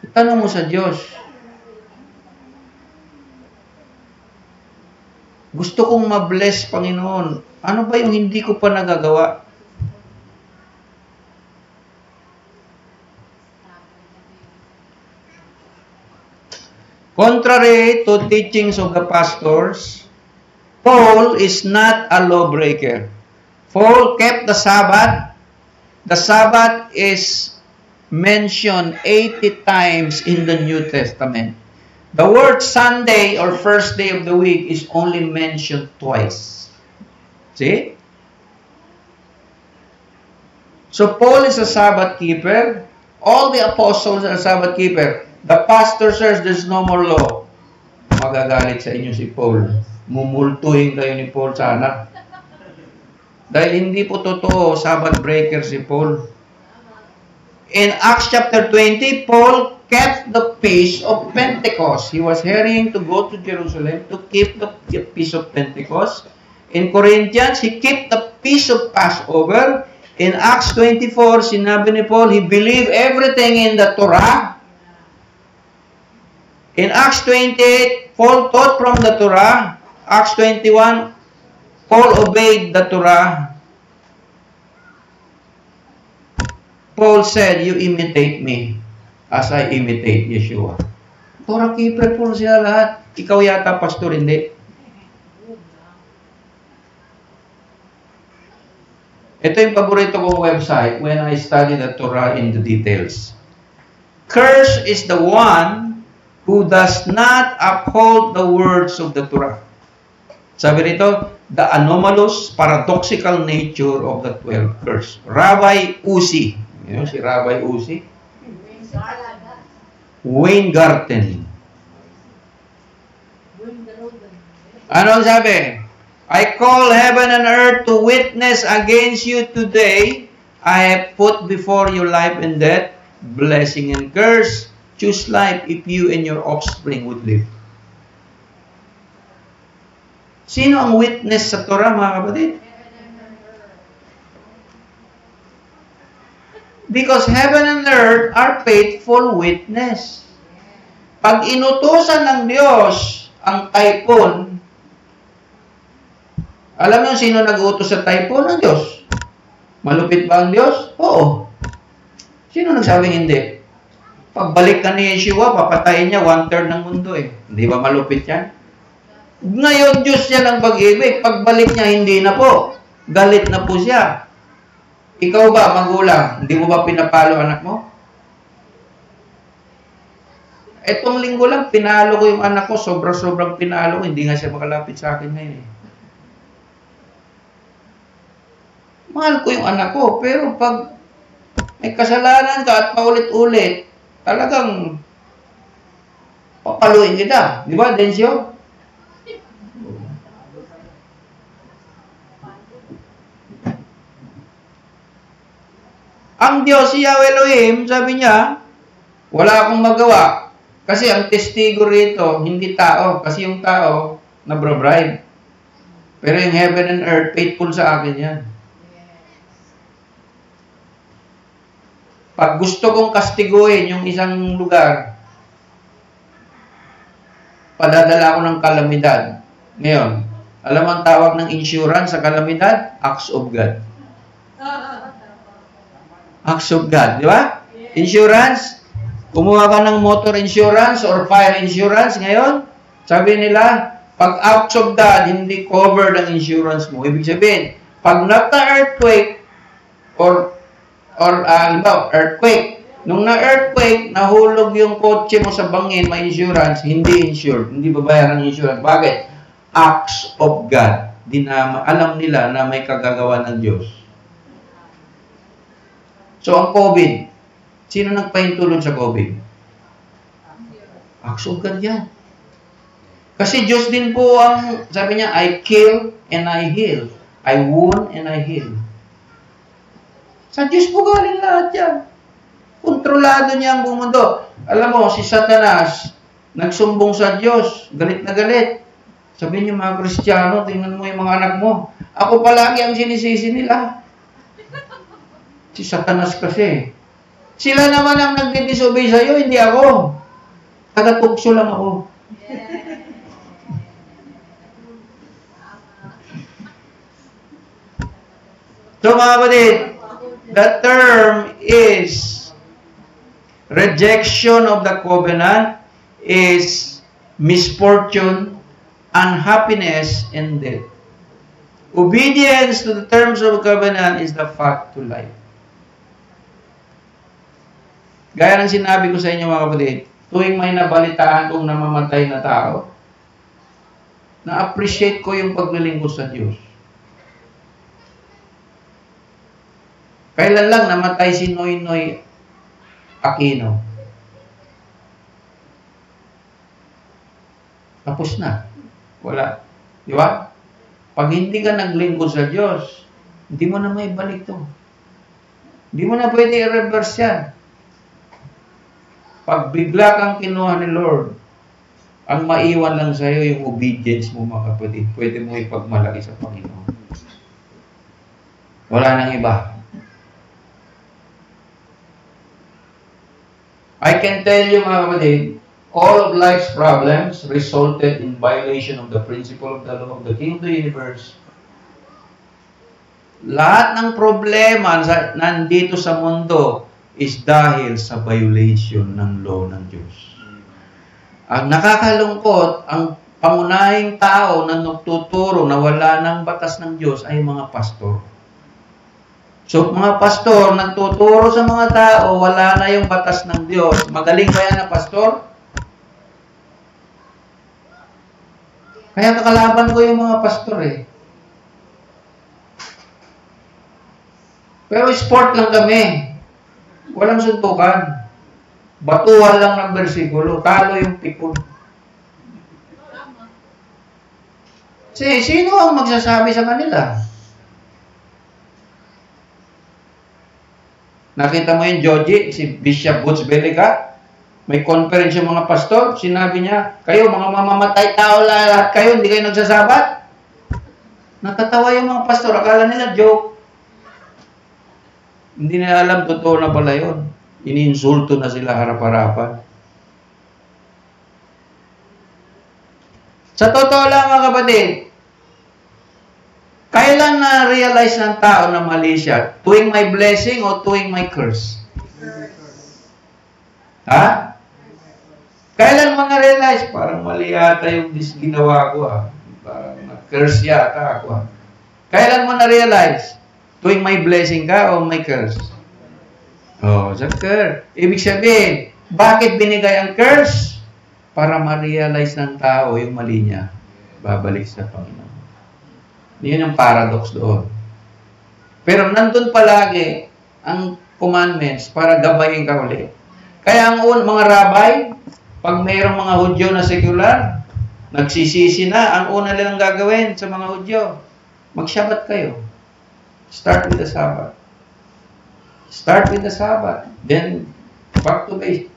Itanong mo sa Diyos. Gusto kong ma-bless, Panginoon. Ano ba yung hindi ko pa nagagawa? Contrary to teachings of the pastors, Paul is not a lawbreaker. Paul kept the Sabbath. The Sabbath is mentioned 80 times in the New Testament. The word Sunday or first day of the week is only mentioned twice. See? So Paul is a Sabbath keeper. All the apostles are Sabbath keeper. The pastor says there's no more law. Magagalit sa inyo si Paul. Mumultuhin kayo ni Paul sana. Dahil hindi po totoo, Sabbath breaker si Paul. In Acts chapter 20, Paul kept the feast of Pentecost. He was hurrying to go to Jerusalem to keep the feast of Pentecost. In Corinthians, he kept the feast of Passover. In Acts 24, sinabi ni Paul, he believed everything in the Torah. In Acts 28, Paul taught from the Torah. Acts 21, Paul obeyed the Torah. Paul said, you imitate me as I imitate Yeshua. Torah keeper po sila lahat. Ikaw yata, pastor, hindi. Ito yung paborito kong website when I study the Torah in the details. Cursed is the one who does not uphold the words of the Torah. Sabi rito, the anomalous, paradoxical nature of the 12 curse. Rabbi Uzi. You know, si Rabbi Uzi? Weingarten. Ano ang sabi? I call heaven and earth to witness against you today. I have put before you life and death, blessing and curse. Choose life if you and your offspring would live. Sino ang witness sa Torah, mga kapatid? Because heaven and earth are faithful witness. Pag inutusan ng Diyos ang typhoon, alam niyo sino nag-utos sa typhoon? Ang Diyos. Malupit ba ang Diyos? Oo. Sino nagsabing hindi? Pagbalik ka ni Yeshua, papatayin niya 1/3 ng mundo eh. Hindi ba malupit yan? Ngayon, Diyos yan ang pag-ibig. Pagbalik niya, hindi na po. Galit na po siya. Ikaw ba, magulang, hindi mo ba pinapalo anak mo? Etong linggo lang, pinalo ko yung anak ko. Sobrang pinalo ko. Hindi nga siya makalapit sa akin ngayon eh. Mahal ko yung anak ko, pero pag may kasalanan ka at paulit-ulit, talagang papaluin kita. Di ba, Densyo? Ang Diyos, si Yahweh Elohim, sabi niya, wala akong magawa. Kasi ang testigo rito, hindi tao. Kasi yung tao, nabra-bribe. Pero yung heaven and earth, faithful sa akin yan. Pag gusto kong kastiguin yung isang lugar, padadala ako ng kalamidad. Ngayon, alam ang tawag ng insurance sa kalamidad? Acts of God. Acts of God, di ba? Insurance, kumuha ka ng motor insurance or fire insurance ngayon, sabi nila, pag acts of God, hindi covered ang insurance mo. Ibig sabihin, pag nagka-earthquake or earthquake. Nung na-earthquake, nahulog yung kotse mo sa bangin, may insurance, hindi insured. Hindi babayaran ng insurance. Bakit? Acts of God. Alam nila na may kagagawa ng Diyos. So, ang COVID, sino nagpahintulot sa COVID? Acts of God yan. Kasi Diyos din po ang, sabi niya, I kill and I heal. I wound and I heal. Sa Diyos po galing lahat yan. Kontrolado niya ang buong mundo. Alam mo, si Satanas, nagsumbong sa Diyos. Galit na galit. Sabi niyo, mga Kristiyano, tingnan mo yung mga anak mo. Ako palagi ang sinisisi nila. Si Satanas kasi. Sila naman ang nagdi-disobey sa'yo, hindi ako. Taga-tukso lang ako. So, mga kapatid, the term is rejection of the covenant is misfortune, unhappiness, and death. Obedience to the terms of the covenant is the path to life. Gaya ng sinabi ko sa inyo mga kapatid, tuwing may nabalitaan kong namamatay na tao, na-appreciate ko yung paglilingkod sa Diyos. Kailan lang namatay si Noynoy Aquino? Tapos na. Wala. Di ba? Pag hindi ka naglingkod sa Diyos, hindi mo na may balik to. Hindi mo na pwede i-reverse yan. Pag bigla kang kinuha ni Lord, ang maiwan lang sa'yo yung obedience mo mga kapatid. Pwede mo ipagmalaki sa Panginoon. Wala nang iba. I can tell you mga kapatid, all of life's problems resulted in violation of the principle of the law of the King of the universe. Lahat ng problema nandito sa mundo is dahil sa violation ng law ng Diyos. Ang nakakalungkot, ang pangunahing tao na nagtuturo na wala ng batas ng Diyos ay mga pastor. So, mga pastor, nagtuturo sa mga tao, wala na yung batas ng Diyos. Magaling ba yan na pastor? Kaya kakalaban ko yung mga pastor eh. Pero sport lang kami. Walang suntukan. Batuhan lang ng bersikulo. Talo yung pipon. Sino ang magsasabi sa kanila? Nakita mo yung Joji, si Bishop Butch Belica? May conference yung mga pastor. Sinabi niya, kayo mga mamamatay tao lahat kayo, hindi kayo nagsasabat? Nakatawa yung mga pastor. Akala nila joke. Hindi nila alam, totoo na pala yun. Iniinsulto na sila harap-harapan. Sa totoo lang mga kapatid, kailan na-realize ng tao na mali siya? Tuwing may blessing o tuwing may curse? Ha? Kailan mo na-realize? Parang mali yata yung ginawa ko Parang na-curse yata ako Kailan mo na-realize? Tuwing may blessing ka o may curse? Sa curse. Ibig sabihin, bakit binigay ang curse? Para ma-realize ng tao yung mali niya. Babalik sa Panginoon. Yun yung paradox doon. Pero nandun palagi ang commandments para gabayin ka ulit. Kaya ang mga rabbi, pag mayroong mga Hudyo na secular, nagsisisi na, ang una nilang gagawin sa mga Hudyo, mag-Shabbat kayo. Start with the Sabbath. Start with the Sabbath. Then, back to basic.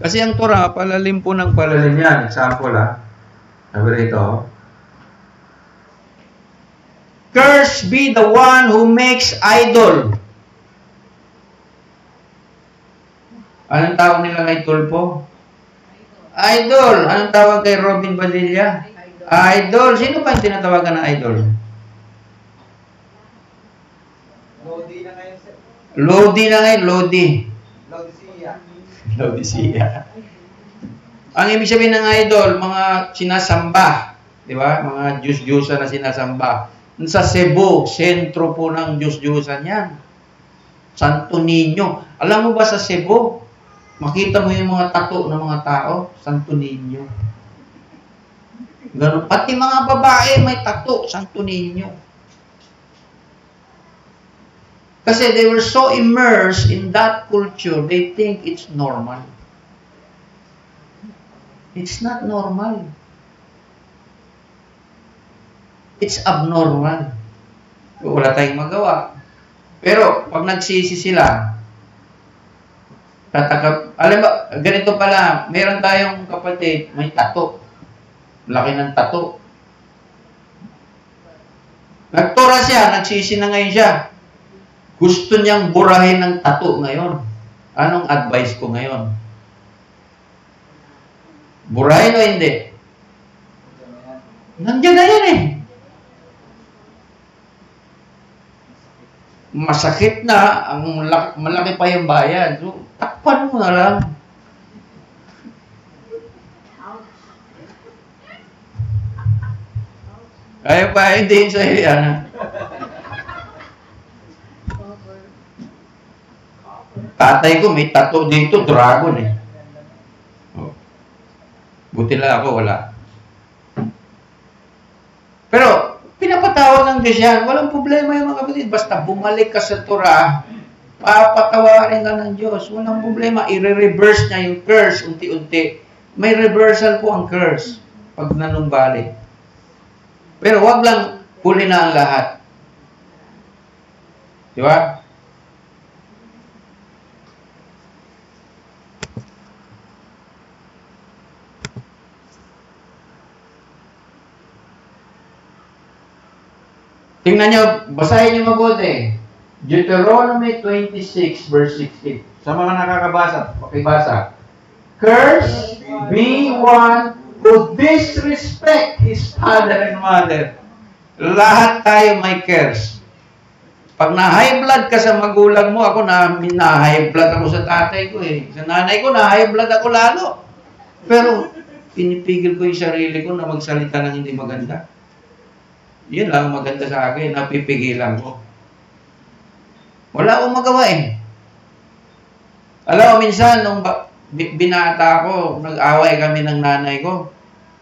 Kasi ang Torah, palalim po ng palalim yan. Example sabi rito, cursed be the one who makes idol. Anong tawag nila kay Tulpo? Idol. Anong tawag kay Robin Padilla? Idol. Sino pa yung tinatawagan na idol? Lodi na ngayon, sir. Lodi na ngayon. Lodicea. Ang ibig sabihin ng idol, mga sinasamba. Di ba? Mga Diyos-Diyosan na sinasamba. Sa Cebu, sentro po ng Diyos-Diyosan yan. Santo Niño. Alam mo ba sa Cebu, makita mo yung mga tattoo ng mga tao, Santo Niño. Ganun. Pati mga babae may tattoo, Santo Niño. Kasi they were so immersed in that culture, they think it's normal. It's not normal. It's abnormal. Wala tayong magawa. Pero, pag nagsisi sila, alam ba, ganito pala, meron tayong kapatid, may tattoo. Laki ng tattoo. Nagtura siya, nagsisi na ngayon siya. Gusto niyang burahin ng tattoo ngayon. Anong advice ko ngayon? Burahin o hindi? Nandiyan na yan eh. Masakit na, malaki pa yung bayan. So, takpan mo na lang. Kaya pa, hindi sa yan. Tatay ko may tattoo dito, dragon eh. Buti lang ako, wala. Pero, pinapatawad ng Diyos yan. Walang problema yung mga kapatid. Basta bumalik ka sa Torah, papatawarin ka ng Diyos. Walang problema. I-reverse niya yung curse unti-unti. May reversal po ang curse pag nanumbalik. Pero wag lang huli na ang lahat. Di ba? Tingnan nyo, basahin nyo mabuti. Deuteronomy 26 verse 16. Sa mga nakakabasa, pakibasa. Curse be one who disrespect his father and mother. Lahat tayo may curse. Pag na-high blood ka sa magulang mo, ako na-high blood ako sa tatay ko eh. Sa nanay ko, na-high blood ako lalo. Pero, pinipigil ko yung sarili ko na magsalita ng hindi maganda. Yun lang maganda sa akin, napipigilan ko. Wala akong magawa eh. Alam mo, minsan, nung binata ako, nag-away kami ng nanay ko.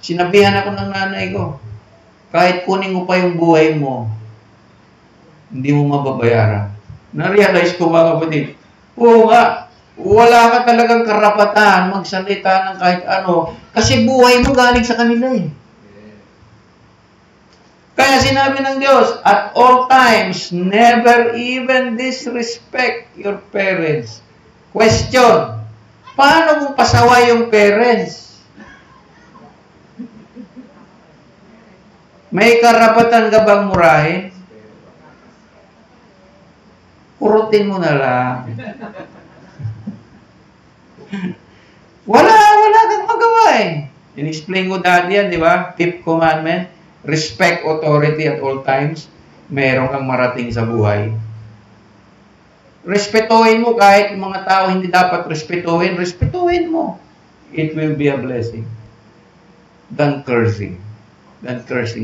Sinabihan ako ng nanay ko, kahit kunin mo pa yung buhay mo, hindi mo mababayaran. Na-realize ko mga kapatid, oo nga, wala ka talagang karapatan magsalita ng kahit ano, kasi buhay mo galing sa kanila eh. Kaya sinabi ng Diyos, at all times, never even disrespect your parents. Question, paano kung pasaway yung parents? May karapatan ka bang murahin? Kurutin mo na lang. Wala kang magawa eh. In-explain ko dati yan, di ba? Fifth commandment, respect authority at all times. Meron kang marating sa buhay. Respetuhin mo kahit mga tao hindi dapat respetuhin, respetuhin mo. It will be a blessing. Than cursing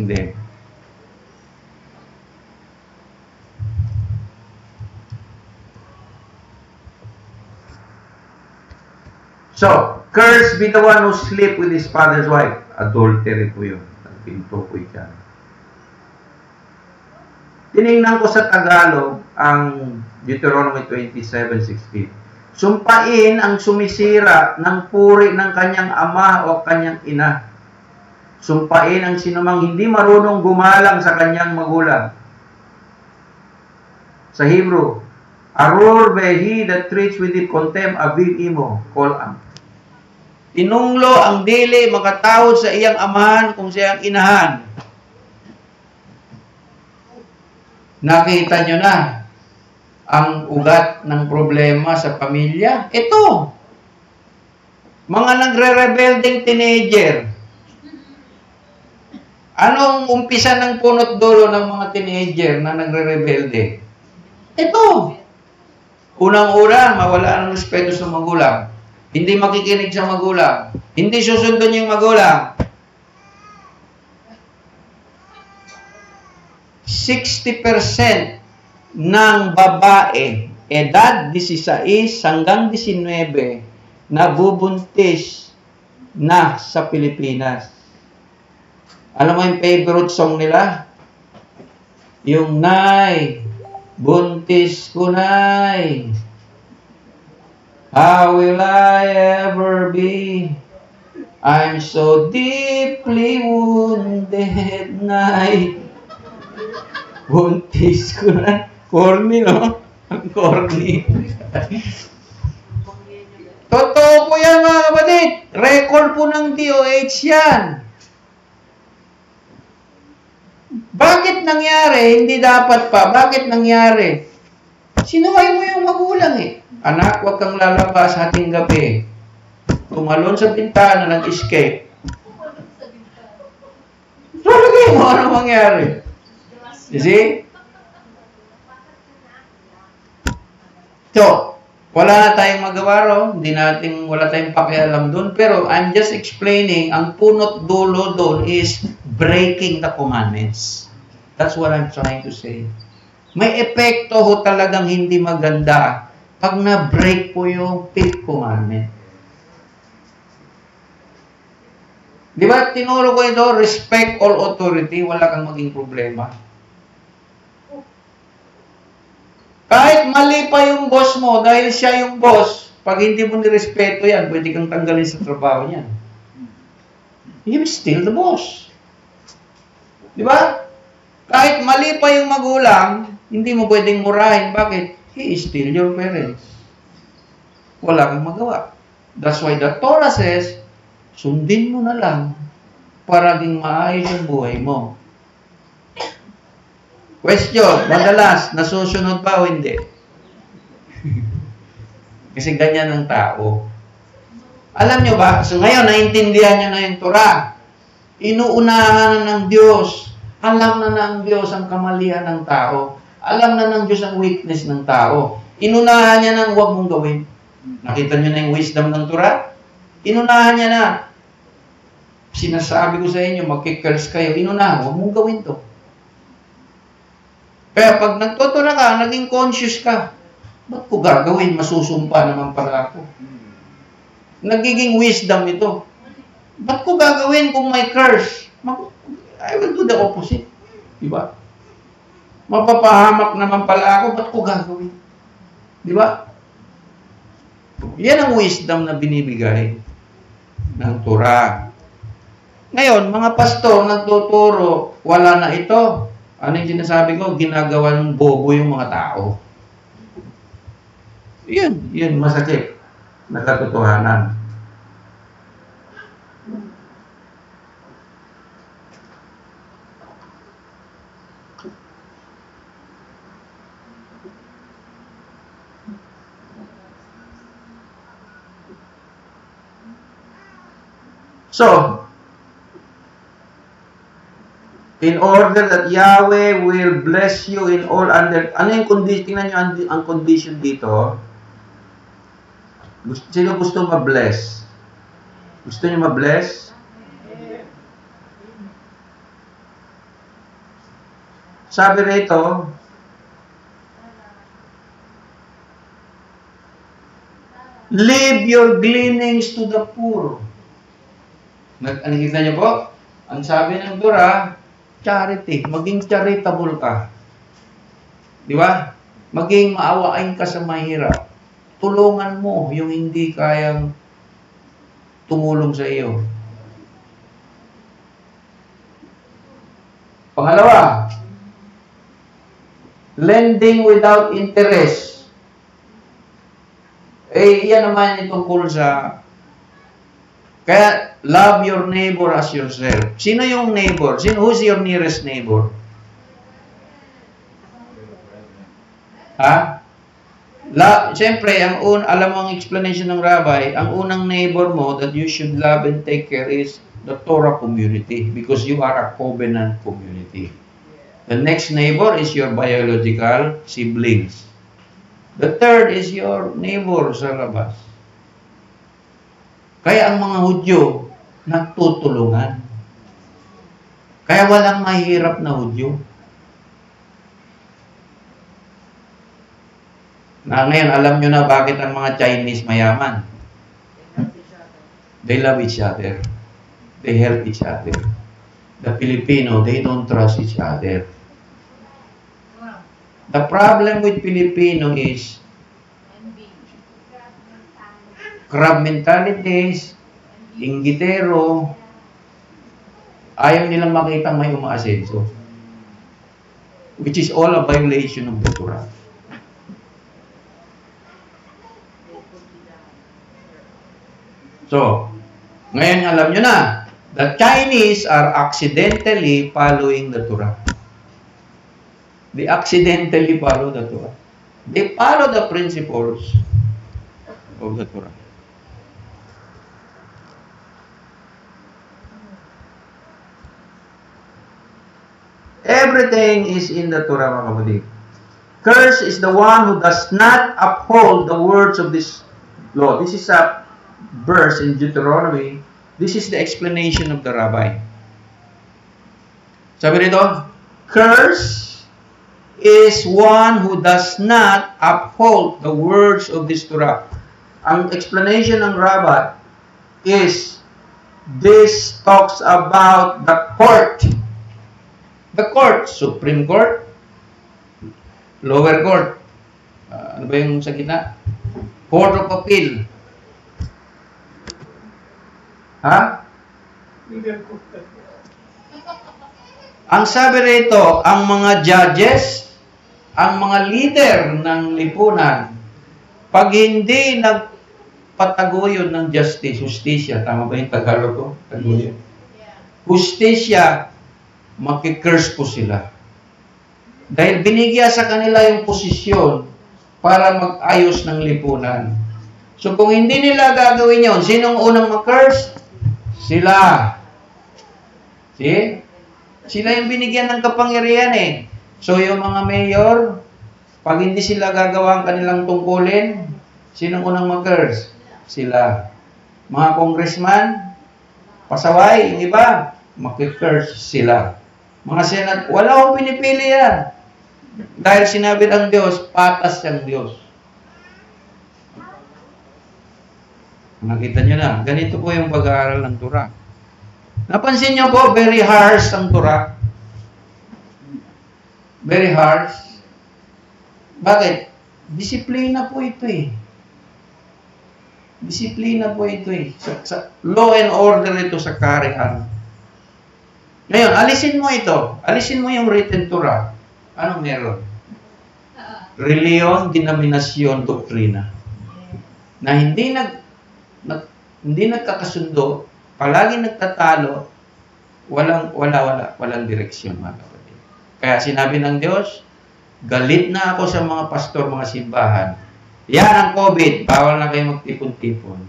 them. So, cursed be the one who sleep with his father's wife. Adultery po yun. Pinto po yan. Tinignan ko sa Tagalog ang Deuteronomy 27:16. Sumpain ang sumisira ng puri ng kanyang ama o kanyang ina. Sumpain ang sinumang hindi marunong gumalang sa kanyang magulang. Sa Hebrew, arur be he that treats with contempt aviv imo, call am. Tinunglo ang dili makatawad sa iyang amahan kung siyang inahan. Nakita nyo na ang ugat ng problema sa pamilya. Ito, mga nagre-rebelding teenager. Anong umpisa ng punot dulo ng mga teenager na nagre-rebelde? Ito. Unang-una, mawala ng respeto sa magulang. Hindi makikinig sa magulang. Hindi susundon yung magulang. 60% ng babae, edad 16 hanggang 19, nabubuntis na sa Pilipinas. Alam mo yung favorite song nila? Yung Nay, buntis ko Nay. How will I ever be? I'm so deeply wounded, Nay. Buntis ko na. Corny, no? Ang corny. Totoo po yan, mga kapatid. Record po ng DOH yan. Bakit nangyari? Hindi dapat pa. Bakit nangyari? Sinuway mo yung magulang eh. Anak, huwag kang lalabas hating gabi. Tumalon sa bintana, nag-escape. Talaga mo ano mangyari? You see? So, wala na tayong magawa ron. Wala tayong pakialam doon. Pero I'm just explaining, ang punot dulo doon is breaking the commandments. That's what I'm trying to say. May epekto ho talagang hindi maganda pag na-break po yung fifth commandment. Di ba, tinuro ko ito, respect all authority, wala kang maging problema. Kahit mali pa yung boss mo, dahil siya yung boss, pag hindi mo nirespeto yan, pwede kang tanggalin sa trabaho niyan. You're still the boss. Di ba? Kahit mali pa yung magulang, hindi mo pwedeng murahin. Bakit? He is still your parents. Wala kang magawa. That's why the Torah says, sundin mo na lang para din maayos yung buhay mo. Question, madalas, nasusunod pa o hindi? Kasi ganyan ang tao. Alam nyo ba, so ngayon, naintindihan nyo na yung Torah. Inuunahan ng Diyos. Alam na ng Diyos ang kamalian ng tao. Alam na ng Diyos ang weakness ng tao. Inunahan niya ng huwag mong gawin. Nakita nyo na yung wisdom ng Torah? Inunahan niya na. Sinasabi ko sa inyo, magkikers kayo. Inunahan, huwag mong gawin to. Kaya pag nagtutula ka, naging conscious ka, ba't ko gagawin? Masusumpa naman pala ako. Nagiging wisdom ito. Ba't ko gagawin kung may curse? I will do the opposite. Diba? Mapapahamak naman pala ako, ba't ko gagawin? Diba? Yan ang wisdom na binibigay ng Torah. Ngayon, mga pastor nagtuturo, wala na ito. Ano yung sinasabi ko? Ginagawa ng bobo yung mga tao. Yun masakit na katotohanan. So, in order that Yahweh will bless you in all under... Ano yung condition? Tingnan nyo ang condition dito. Sino gusto ma-bless? Gusto nyo ma-bless? Sabi rito, leave your gleanings to the poor. Nakikita niyo po? Ang sabi ng Torah, charity. Maging charitable ka. Di ba? Maging maawain ka sa mahirap. Tulungan mo yung hindi kayang tumulong sa iyo. Pangalawa, lending without interest. Yan naman yung tungkol sa... Kaya, love your neighbor as yourself. Sino yung neighbor? Who's your nearest neighbor? Ha? Siyempre, alam mo ang explanation ng rabbi, ang unang neighbor mo that you should love and take care is the Torah community because you are a covenant community. The next neighbor is your biological siblings. The third is your neighbor sa labas. Kaya ang mga Hudyo nagtutulungan. Kaya walang mahirap na Hudyo. Na ngayon, alam nyo na bakit ang mga Chinese mayaman. They love each other. They help each other. The Filipino, they don't trust each other. The problem with Filipino is crab mentalities, inggitero, ayaw nilang makita may umaasenso. Which is all a violation of the Torah. So, ngayon alam nyo na, the Chinese are accidentally following the Torah. They accidentally follow the Torah. They follow the principles of the Torah. Everything is in the Torah, mga kapatid. Curse is the one who does not uphold the words of this law. This is a verse in Deuteronomy. This is the explanation of the rabbi. Sabi nito, curse is one who does not uphold the words of this Torah. Ang explanation ng rabbi is, this talks about the court. The court, Supreme Court, lower court, ano ba yung sa gitna? Court of Appeal. Ha? Ang sabi rito, ang mga judges, ang mga leader ng lipunan, pag hindi nagpataguyod ng justice, justisya, tama ba yung Tagalog ko? Taguyod. Justisya, makikirse po sila. Dahil binigyan sa kanila yung posisyon para mag-ayos ng lipunan. So kung hindi nila gagawin yon, sinong unang mag-curse? Sila. See? Sila yung binigyan ng kapangyarihan eh. So yung mga mayor, pag hindi sila gagawa ang kanilang tungkulin, sinong unang mag-curse? Sila. Mga congressman, pasaway, yung iba, makikirse sila. Mga senat, wala akong pinipili yan. Dahil sinabi ng Diyos, patas siyang Diyos. Nakita nyo na, ganito po yung pag-aaral ng Torah. Napansin nyo po, very harsh ang Torah. Very harsh. Bakit? Disiplina po ito eh. Disiplina po ito eh. Sa law and order ito sa kaharian. Ngayon, alisin mo ito. Alisin mo yung written Torah. Anong meron? Reliyon, denominasyon, doktrina. Na hindi nagkakasundo, palagi nagtatalo, walang direksyon, mga kapatid. Kaya sinabi ng Diyos, galit na ako sa mga pastor, mga simbahan. Yan ang COVID, bawal na kayo magtipon-tipon.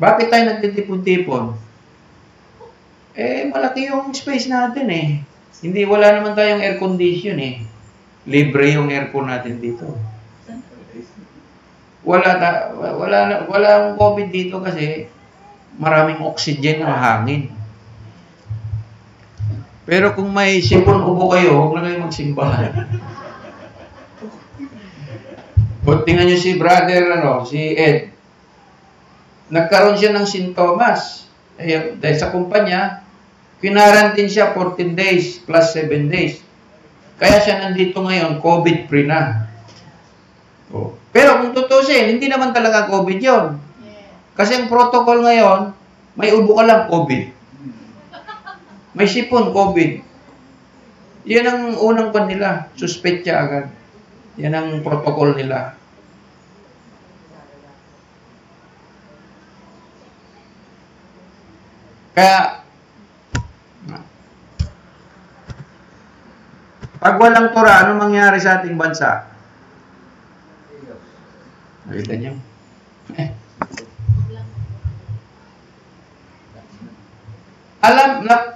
Bakit tayo nagtitipon-tipon? Malaki yung space natin eh. Hindi, wala naman tayong air condition eh. Libre yung aircon natin dito. Wala ang COVID dito kasi maraming oxygen ng hangin. Pero kung may sipon ubo kayo, huwag na kayo magsimbahan. O tingnan nyo si brother, si Ed. Nagkaroon siya ng sintomas. Dahil sa kumpanya, pinarantin siya 14 days plus 7 days. Kaya siya nandito ngayon, COVID-free na. Pero kung tutusin, hindi naman talaga COVID yun. Kasi ang protocol ngayon, may ubo ka lang, COVID. May sipon, COVID. Yan ang unang pan nila. Suspect siya agad. Yan ang protocol nila. Kaya, pag walang Torah, ano mangyari sa ating bansa? Nakita niyo?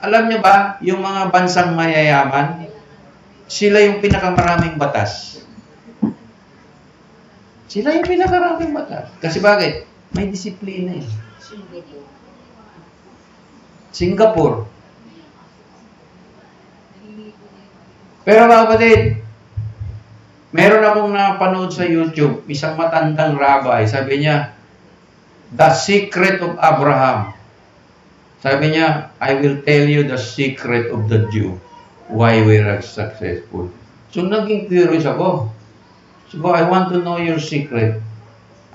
Alam niyo ba, yung mga bansang mayayaman, sila yung pinakamaraming batas. Sila yung pinakamaraming batas. Kasi bakit? May disiplina eh. Singapore. Pero mga kapatid, meron akong napanood sa YouTube, isang matandang rabbi, sabi niya, The Secret of Abraham. Sabi niya, I will tell you the secret of the Jew, why we are successful. So naging curious ako. So I want to know your secret.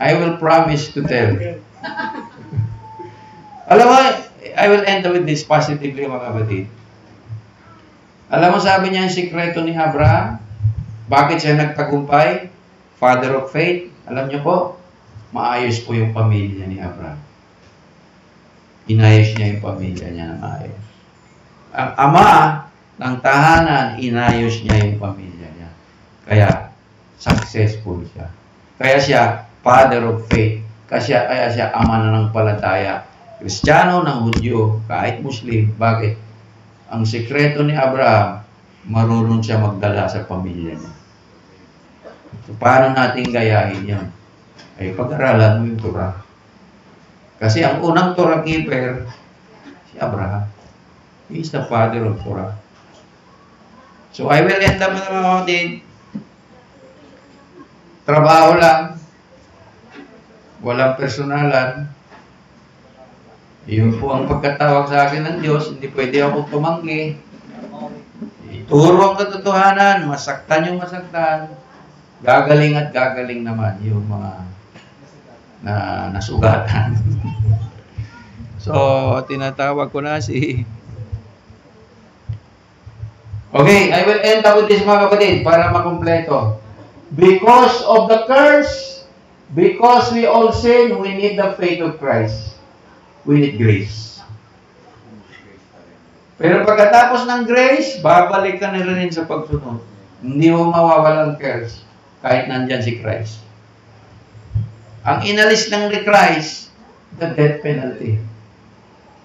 I will promise to tell. Alam mo, I will end with this positively, mga kapatid. Alam mo, sabi niya ang sikreto ni Abraham, bakit siya nagtagumpay? Father of faith. Alam niyo po, maayos po yung pamilya ni Abraham. Inayos niya yung pamilya niya na maayos. Ang ama ng tahanan, inayos niya yung pamilya niya. Kaya, successful siya. Kaya siya, father of faith. Kaya siya ama na ng palataya. Kristiyano, ng Hudyo, kahit Muslim. Bakit? Ang sikreto ni Abraham, marunong siya magdala sa pamilya niya. So, paano natin gayahin yan? Ay, pag-aralan mo yung Torah. Kasi ang unang Torah keeper, si Abraham. He is the father of Torah. So, I will end up with mga kapatid. Trabaho lang. Walang personalan. Yun po ang pagkatawag sa akin ng Diyos. Hindi pwede ako tumanggi. Ituro ang katotohanan. Masaktan yung masaktan. Gagaling at gagaling naman yung mga nasugatan. So, tinatawag ko na si... Okay, I will end up with this, mga kapatid, para makumpleto. Because of the curse, because we all sin, we need the faith of Christ. We need grace. Pero pagkatapos ng grace, babalik ka na rin sa pagsunod. Hindi mo mawawalang curse kahit nandyan si Christ. Ang inalis ng Christ, the death penalty.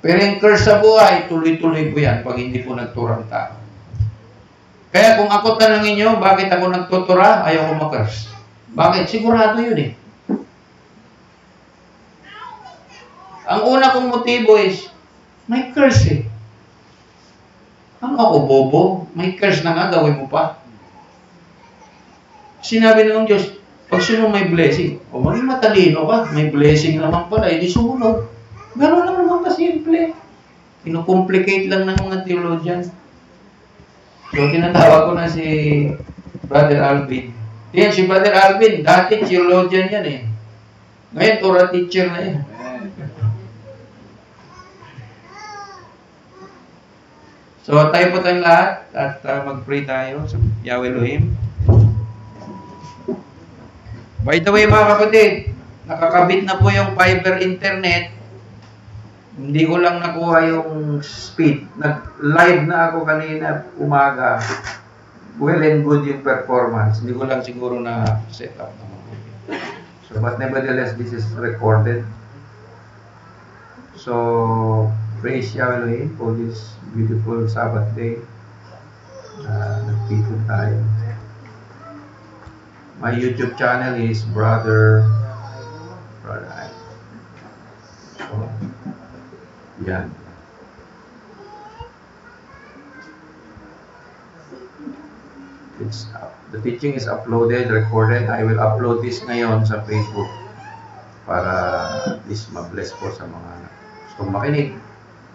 Pero yung curse sa buhay, tuloy-tuloy po yan pag hindi po nagturang tao. Kaya kung ako tanongin nyo, bakit ako nagtutura, ayaw ko ma-curse. Bakit? Sigurado yun eh. Ang una kong motibo is, may curse eh. Ano ako, bobo? May curse na nga, gawin mo pa. Sinabi ng Diyos, pag sumunod may blessing, o maging matalino ka, may blessing naman pala, hindi sumunod. Gano'n lang naman kasimple. Ino-complicate lang ng mga theologian. So, tinatawag ko na si Brother Alvin. Yan, si Brother Alvin, dati theologian yan eh. Ngayon, Torah teacher na yan. So, tayo po tayong lahat at mag-pray tayo sa Yahweh Elohim. By the way, mga kapatid, nakakabit na po yung fiber internet. Hindi ko lang nakuha yung speed. Nag-live na ako kanina umaga. Well and good yung performance. Hindi ko lang siguro na set up naman. So, but nevertheless, this is recorded. So, praise Yahweh Elohim for this beautiful Sabbath day. Nagtipon tayo. My YouTube channel is Brother I. So, yan. The teaching is uploaded, recorded. I will upload this ngayon sa Facebook para at least ma-bless po sa mga gustong makinig.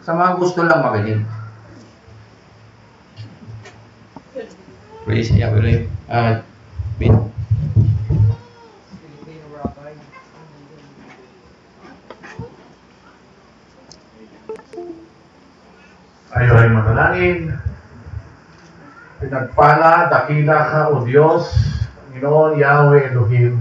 Sa mga gusto lang makinig. Praise Yahweh. Tayo ay manalangin. Pinagpala, dakila ka, O Diyos, Panginoon Yahweh Elohim,